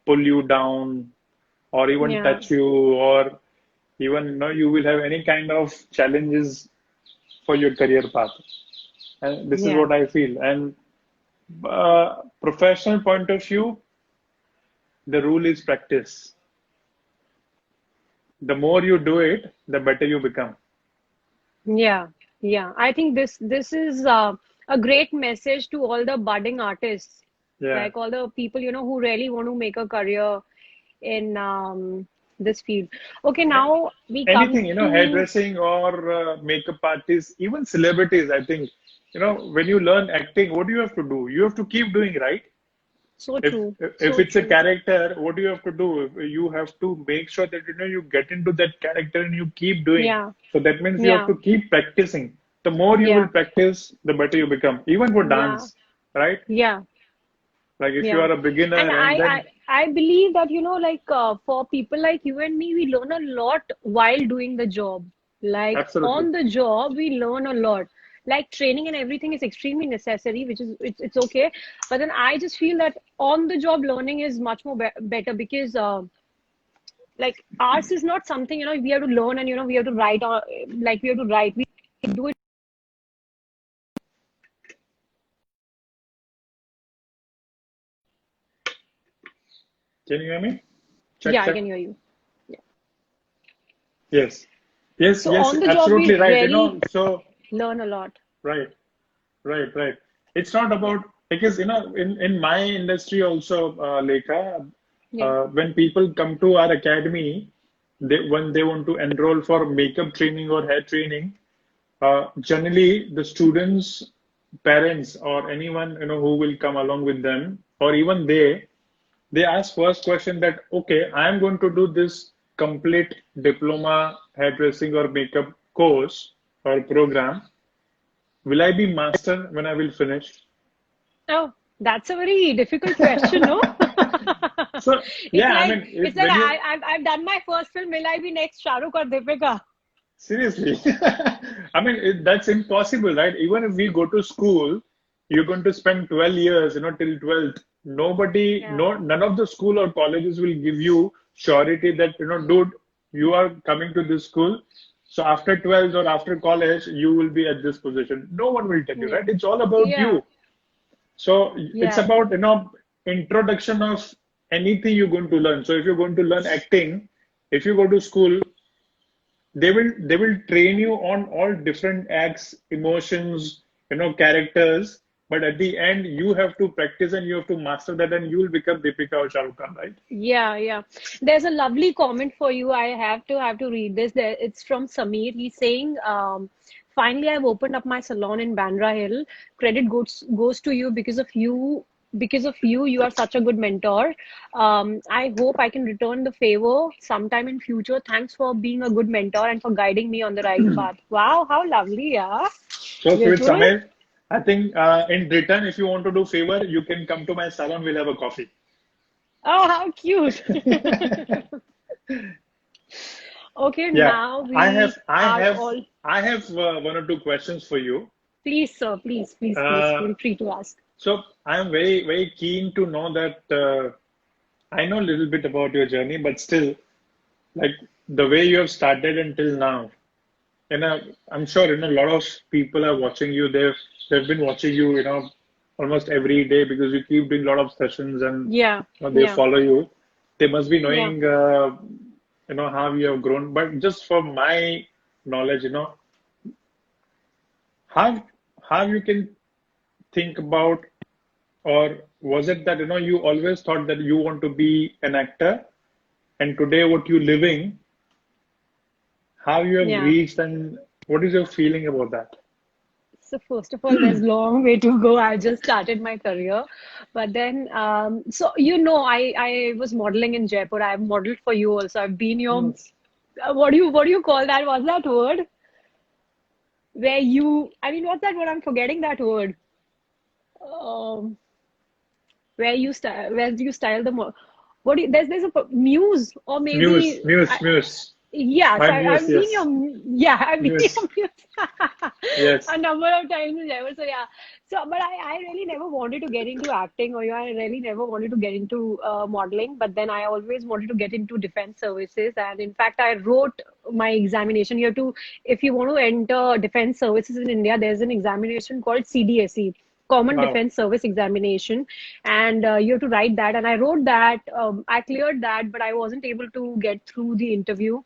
pull you down or even yeah, touch you, or even you will have any kind of challenges for your career path. And this is Yeah. what I feel. And professional point of view, the rule is practice. The more you do it, the better you become. Yeah, yeah. I think this is a great message to all the budding artists, Yeah. like all the people, who really want to make a career in this field. Okay, now we come Anything, to hairdressing or makeup artists, even celebrities, I think, when you learn acting, what do you have to do? You have to keep doing, right? so If true, if so it's a true. character, what do you have to do? You have to make sure that you get into that character and you keep doing. Yeah, So that means you have yeah, to keep practicing. The more you will yeah, practice, the better you become. Even for yeah, dance, right? yeah, Like if you yeah. are a And beginner and then I believe that, like for people like you and me, we learn a lot while doing the job. Like absolutely. on the job, we learn a lot. Like training and everything is extremely necessary, which is it's okay. But then I just feel that on the job learning is much more better because like ours is not something, we have to learn and we have to write or like we have to write. We do it. Can you hear me? Check, Yeah, I check. can hear you. Yeah. Yes. Yes, So yes, on the job, absolutely we right. really So learn a lot. right, right, right. It's not Yeah. about because in my industry also, Lekha, Yeah. when people come to our academy, when they want to enroll for makeup training or hair training, generally the students, parents, or anyone who will come along with them, or even they ask first question that, okay, I am going to do this complete diploma hairdressing or makeup course or program. Will I be master when I will finish? Oh, that's a very difficult question, no? So It's yeah, I like mean, it's like when you I've done my first film. Will I be next Shah Rukh or Deepika? seriously, I mean, that's impossible, right? Even if we go to school, you're going to spend 12 years, till 12th. Nobody, Yeah. no, none of the school or colleges will give you surety that, dude, you are coming to this school. So after 12th or after college, you will be at this position. No one will tell you, Yeah. right? It's all about Yeah. you. So it's Yeah. about, introduction of anything you're going to learn. So if you're going to learn acting, if you go to school, they will train you on all different acts, emotions, characters. But at the end, you have to practice and you have to master that, and you will become Deepika or Shah Rukh Khan, right? Yeah, yeah. There's a lovely comment for you. I have to read this. It's from Samir. He's saying, finally I've opened up my salon in Bandra Hill. Credit goes to you because of you. Because of you, you are such a good mentor. I hope I can return the favor sometime in future. Thanks for being a good mentor and for guiding me on the right path. Wow, how lovely, yeah. So sweet, Beautiful. Samir. I think in return, if you want to do favor, you can come to my salon. We'll have a coffee. Oh, how cute. Okay, Yeah, now I have, we I are have, all. I have one or two questions for you. Please, sir, please, please, please Uh, feel free to ask. so I am very, very keen to know that I know a little bit about your journey, but still, like the way you have started until now, I'm sure a lot of people are watching you. They've been watching you, almost every day because you keep doing a lot of sessions and Yeah, they yeah, follow you. They must be yeah. knowing, how you have grown. But just for my knowledge, how how you can think about, or was it that you always thought that you want to be an actor, and today what you're living, how you have Yeah. reached, and what is your feeling about that? So first of all, there's long way to go. I just started my career, but then, so I was modeling in Jaipur. I've modeled for you also. I've been your, Yes. what do you call that? What's that word? Where you, I mean, what's that word? I'm forgetting that word. Um, where you style the mo what do you, there's a muse or Muse, maybe Muse, Muse. Yeah, so My muse, I've seen yes. your, yeah, I've been Muse. your muse Yes. a number of times in Jaipur. So yeah, so but I really never wanted to get into acting, or I really never wanted to get into modeling. But then I always wanted to get into defense services, and in fact, I wrote my examination. You have to, if you want to enter defense services in India, there's an examination called CDSE. Common Wow. Defense Service Examination, and you have to write that. And I wrote that. I cleared that, but I wasn't able to get through the interview.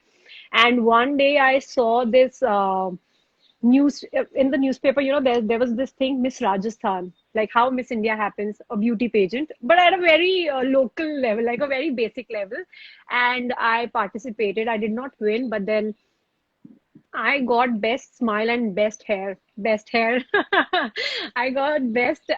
And one day I saw this news in the newspaper. There was this thing, Miss Rajasthan, like how Miss India happens, a beauty pageant, but at a very local level, like a very basic level. And I participated. I did not win, but then I got best smile and best hair. Best hair. I got best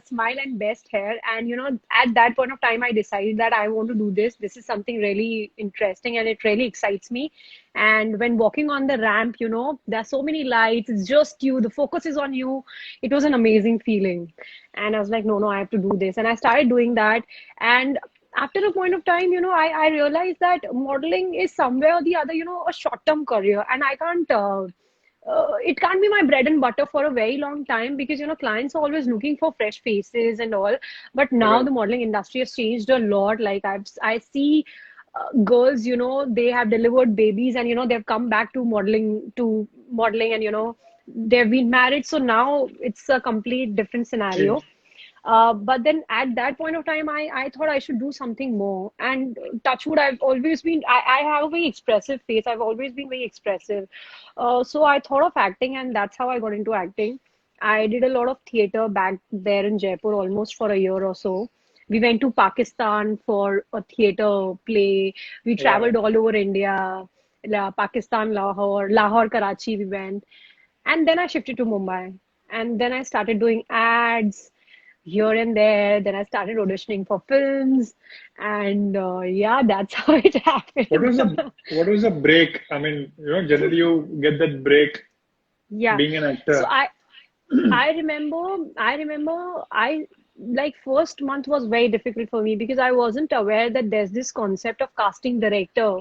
smile and best hair. And at that point of time, I decided that I want to do this. This is something really interesting and it really excites me. And when walking on the ramp, there are so many lights. It's just you. The focus is on you. It was an amazing feeling. And I was like, no, no, I have to do this. And I started doing that. And after a point of time, I realized that modeling is somewhere or the other, a short-term career, and I can't. It can't be my bread and butter for a very long time because clients are always looking for fresh faces and all. But now Right. the modeling industry has changed a lot. Like I see girls, they have delivered babies and they've come back to modeling, and they've been married. So now it's a complete different scenario. Change. But then at that point of time, I thought I should do something more. And touchwood, I have a very expressive face. I've always been very expressive. So I thought of acting, and that's how I got into acting. I did a lot of theater back there in Jaipur almost for a year or so. We went to Pakistan for a theater play. We traveled Wow. all over India, Pakistan, Lahore, Karachi, we went. And then I shifted to Mumbai. And then I started doing ads here and there. Then I started auditioning for films, and yeah, that's how it What happened. was the what was the break? I mean, generally you get that break Yeah. being an So actor. I like first month was very difficult for me because I wasn't aware that there's this concept of casting director.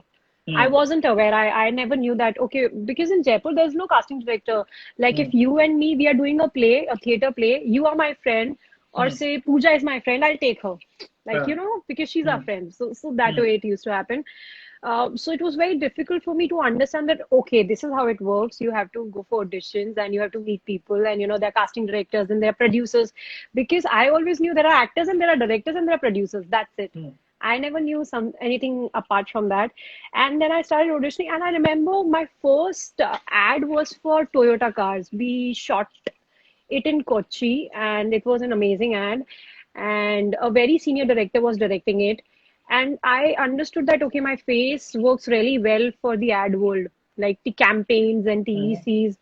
I Hmm. wasn't aware. I never knew that. Okay, because in Jaipur there's no casting director. Like Hmm. if you and me we are doing a play, a theater play, you are my friend, or Hmm. say Pooja is my friend, I'll take her. Like Yeah. because she's our Hmm. friend. So that Hmm. way it used to happen. So it was very difficult for me to understand that, okay, this is how it works. You have to go for auditions and you have to meet people, and they're casting directors and they're producers. Because I always knew there are actors and there are directors and there are producers. That's it. Hmm. I never knew anything apart from that. And then I started auditioning, and I remember my first ad was for Toyota cars. We shot it in Kochi, and it was an amazing ad. And a very senior director was directing it. And I understood that, okay, my face works really well for the ad world, like the campaigns and Hmm. TECs.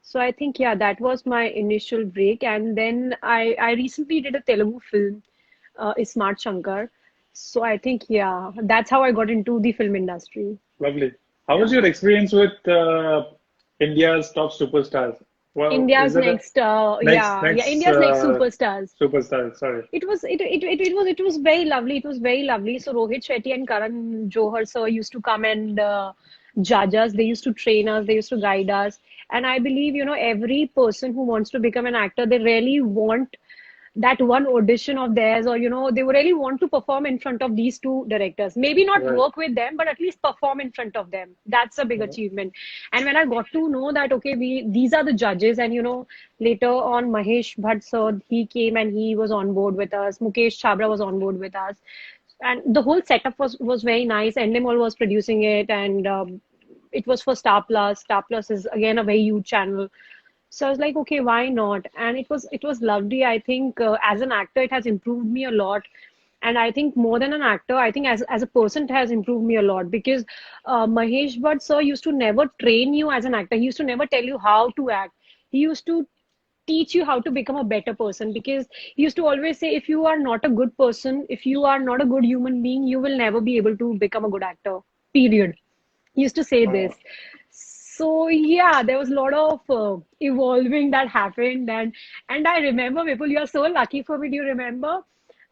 So I think, yeah, that was my initial break. And then I recently did a Telugu film, Smart Shankar. So I think, yeah, that's how I got into the film industry. Lovely. How was Yeah. your experience with India's top superstars? Well, is India's that a next, next India's next superstars. superstar? Sorry. It was very lovely. It was very lovely. So Rohit Shetty and Karan Johar sir used to come and judge us. They used to train us. They used to guide us. And I believe, every person who wants to become an actor, they really want that one audition of theirs, or they would really want to perform in front of these two directors. Maybe not Right. work with them, but at least perform in front of them. That's a big achievement. And when I got to know that, okay, we these are the judges, and later on Mahesh Bhatt sir, he came and he was on board with us. Mukesh Chabra was on board with us, and the whole setup was very nice. Endemol was producing it, and it was for Star Plus. Star Plus is again a very huge channel. So I was like, okay, why not? And it was lovely. I think as an actor, it has improved me a lot. And I think more than an actor, I think as a person, it has improved me a lot because Mahesh Bhatt sir used to never train you as an actor. He used to never tell you how to act. He used to teach you how to become a better person, because he used to always say, if you are not a good person, if you are not a good human being, you will never be able to become a good actor. Period. He used to say Wow. this. So yeah, there was a lot of evolving that happened, and I remember, people, you are so lucky for me. Do you remember?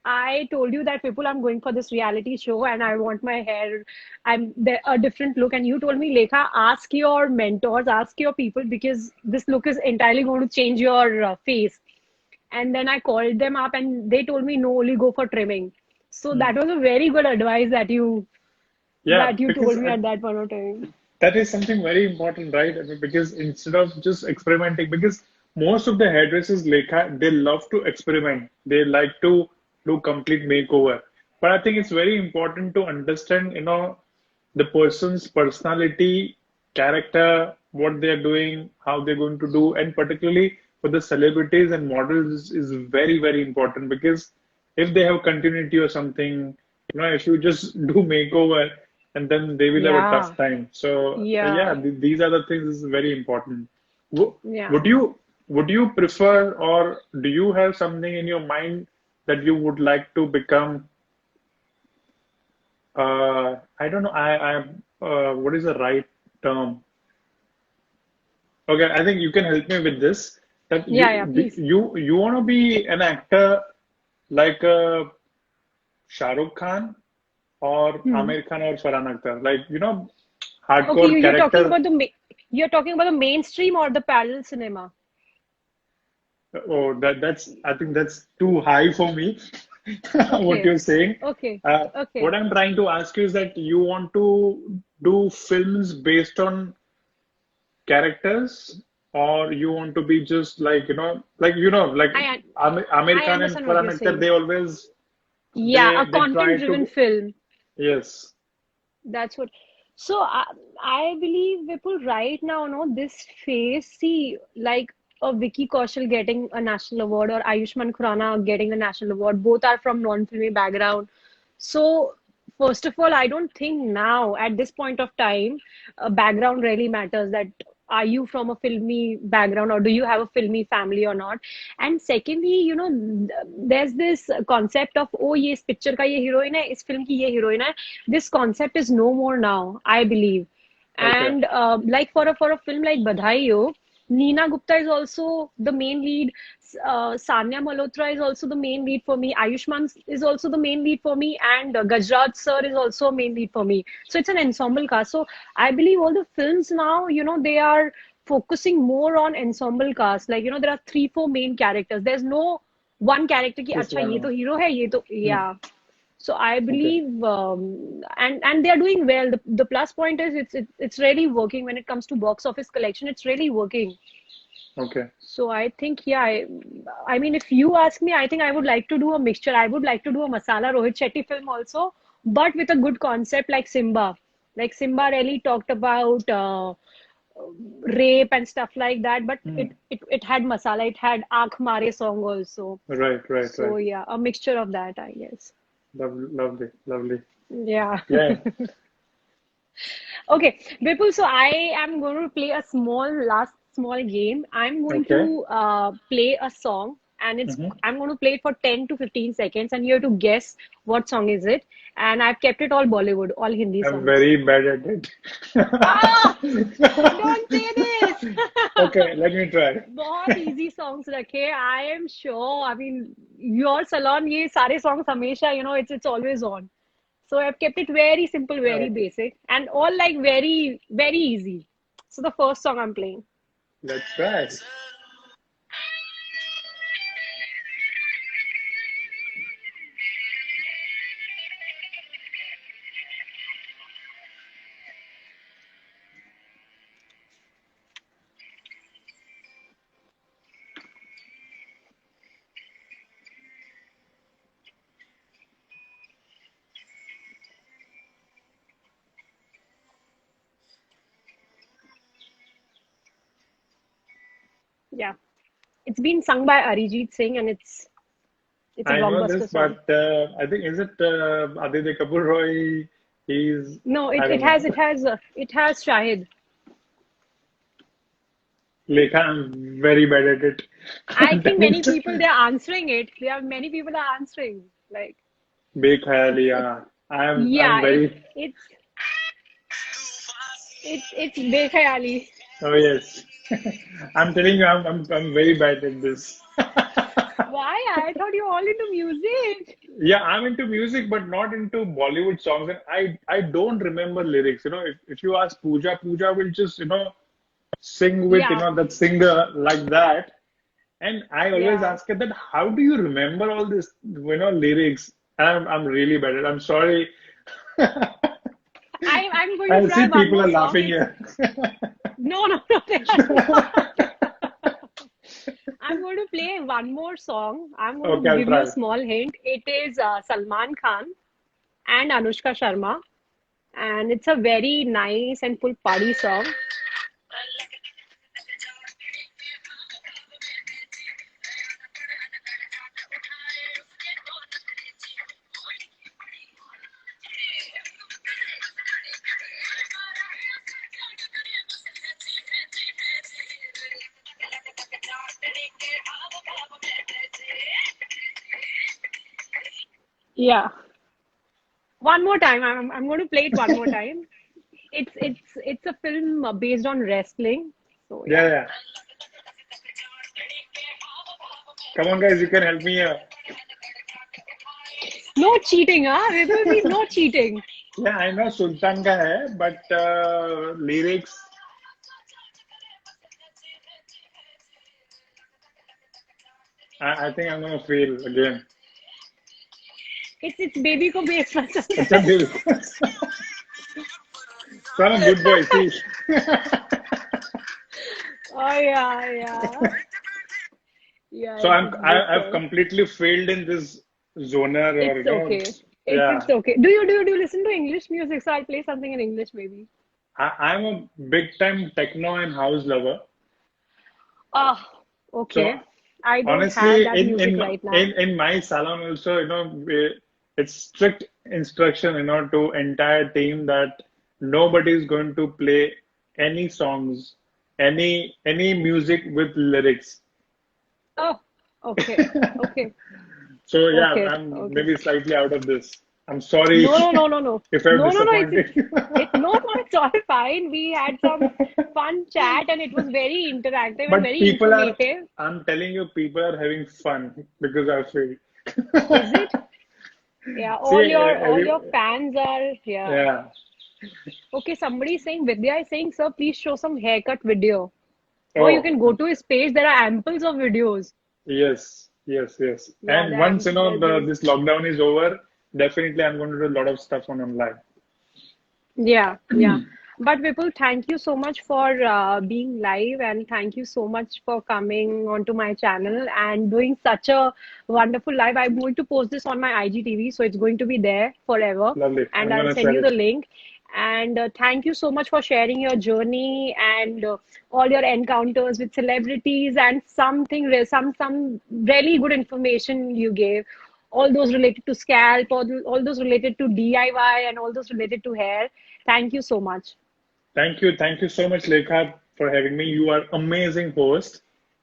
I told you that people, I'm going for this reality show and I want my hair, I'm there a different look. And you told me, Lekha, ask your mentors, ask your people because this look is entirely going to change your face. And then I called them up and they told me, no, only go for trimming. So Hmm. that was a very good advice Yeah, that you because told me at that point of time. that is something very important, right? I mean, because instead of just experimenting, because most of the hairdressers, Lekha, they love to experiment. They like to do complete makeover. But I think it's very important to understand, the person's personality, character, what they're doing, how they're going to do, and particularly for the celebrities and models is very, very important because if they have continuity or something, if you just do makeover and then they will have a tough Yeah, time. So yeah, yeah, these are the things is very important. W- yeah. Would you prefer or do you have something in your mind that you would like to become I don't know. What is the right term? Okay, I think you can help me with this. That Yeah, yeah, please. you want to be an actor like Shah Rukh Khan or Hmm. Amir Khan or Farhan Akhtar, like Okay, hardcore you're talking character. about you're talking about the mainstream or the parallel cinema. Oh, that's I think that's too high for me. What Okay, you're saying. okay, What okay. I'm trying to ask you is that you want to do films based on characters, or you want to be just like I un- Amir I Khan and understand what you're Farhan Akhtar, saying. they always Yeah, a they try content-driven to, film. yes. That's what. So I believe people right now know this phase. See, like a Vicky Kaushal getting a national award or Ayushmann Khurrana getting a national award. Both are from non-filmy background. So first of all, I don't think now at this point of time, background really matters. That are you from a filmy background or do you have a filmy family or not? And secondly, there's this concept of oh ये इस picture का ये heroine है, इस film की ये heroine है. This concept is no more now, I believe. Okay. And like for a film like Badhaiyo, Neena Gupta is also the main lead. Sanya Malhotra is also the main lead for me. Ayushmann is also the main lead for me, and Gajraj sir is also a main lead for me. So it's an ensemble cast. So I believe all the films now, they are focusing more on ensemble cast. Like there are three, four main characters. There's no one character ki Just अच्छा one ये more. तो hero है ये तो Hmm. yeah. So I Okay. believe, and they are doing well. The plus point is it's really working when it comes to box office collection. It's really working. Okay. So I think yeah, I mean if you ask me, I think I would like to do a mixture. I would like to do a Masala Rohit Shetty film also, but with a good concept like Simba. Like Simba really talked about rape and stuff like that, but Hmm. it had masala. It had Aankh Mare song also. Right, right, So right. yeah, a mixture of that, I guess. Lovely, lovely, lovely. Yeah. Yeah. Okay, Vipul, so I am going to play a last small game. I'm going Okay. to play a song and Hmm. I'm going to play it for 10 to 15 seconds and you have to guess what song is it. And I've kept it all Bollywood, all Hindi I'm songs. very bad at it. Ah, don't say this. Okay, let me try. बहुत easy songs रखे. I am sure. I mean, your salon ये सारे songs हमेशा, it's always on. So I've kept it very simple, very Okay, basic, and all like very, very easy. So the first song I'm playing. let's try. Yeah, it's been sung by Arijit Singh, and it's a I know blockbuster this, song. but I think is it Aditya Kapoor Roy? He's No, I it don't it has know. it has it has Shahid. Lekha, I'm very bad at it. I think Damn many it. people they're answering it. There are many people are answering. Like Bekhayali, it's yeah. I'm yeah, it very. it's it's Bekhayali. Oh yes. I'm telling you, I'm very bad at this. Why? I thought you're all into music. Yeah, I'm into music, but not into Bollywood songs. And I don't remember lyrics. If you ask Pooja, Pooja will just, sing with, Yeah, that singer like that. And I always yeah. ask her that, how do you remember all this, lyrics? I'm really bad at it. I'm sorry. I'm going to I try see one people more are song. laughing It's here. no, no, no, they are not. I'm going to play one more song. I'm going Okay, to I'll give you a try. small hint. It is Salman Khan and Anushka Sharma, and it's a very nice and full party song. Yeah. One more time. I'm going to play it one more time. It's a film based on wrestling. So yeah. Yeah, yeah. Come on, guys, you can help me here. No cheating, huh? Vipul, please, no cheating. Yeah, I know Sultan ka hai, but lyrics, I think I'm gonna fail again. It's baby ko base pasand Acha, hai. बिल्कुल. So I'm a good boy. See, Oh yeah, yeah. Yeah, so it's good I've song. completely failed in this genre, or It's okay. It's yeah. okay. Do you listen to English music? So I'll play something in English maybe. I'm a big time techno and house lover. Ah, So okay. I don't have honestly, that music right now. in my salon also, it's strict instruction, to entire team that nobody is going to play any songs, any music with lyrics. Oh, okay. Okay. So yeah, Okay. I'm Okay. maybe slightly out of this. I'm sorry No, no, no, no, no. if I've No, no, no. disappointed you. No, no, it's all fine. We had some fun chat and it was very interactive and But very informative. I'm telling you, people are having fun because I failed. Is it? Yeah, See, all your fans are yeah. yeah. Okay, somebody is saying Vidya is saying, sir, please show some haircut video. Oh, you Oh, can go to his page. There are amples of videos. yes, yes, yes. Yeah, And once there's this lockdown is over, definitely I'm going to do a lot of stuff on online. yeah, yeah. But Vipul, thank you so much for being live and thank you so much for coming onto my channel and doing such a wonderful live. I'm going to post this on my IGTV, so it's going to be there forever. Lovely. And I'm I'll gonna send share you it. the link. And thank you so much for sharing your journey and all your encounters with celebrities and some really good information you gave. All those related to scalp, all those related to DIY, and all those related to hair. Thank you so much. Thank you so much, Lekha, for having me. You are amazing host.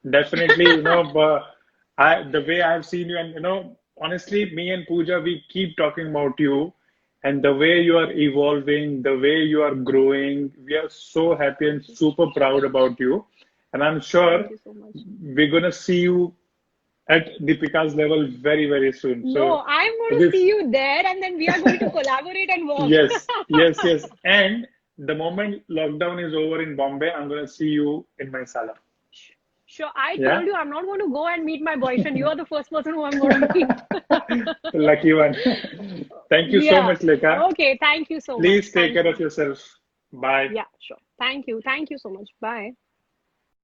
Definitely, the way I've seen you, and honestly, me and Pooja, we keep talking about you, and the way you are evolving, the way you are growing. We are so happy and Thank you. super proud about you, and I'm sure Thank you so much. we're gonna see you at Deepika's level very, very soon. No, So, I'm going to with see you there and then we are going to collaborate and work. yes, yes, yes. And the moment lockdown is over in Bombay, I'm gonna see you in my salon. Sure, I Yeah? told you I'm not going to go and meet my boyfriend. You are the first person who I'm going to meet. Lucky one. Thank you so Yeah. much, Lekha. Okay, thank you so much. Please take Thank care you. of yourself. Bye. Yeah, sure. Thank you. Thank you so much. Bye.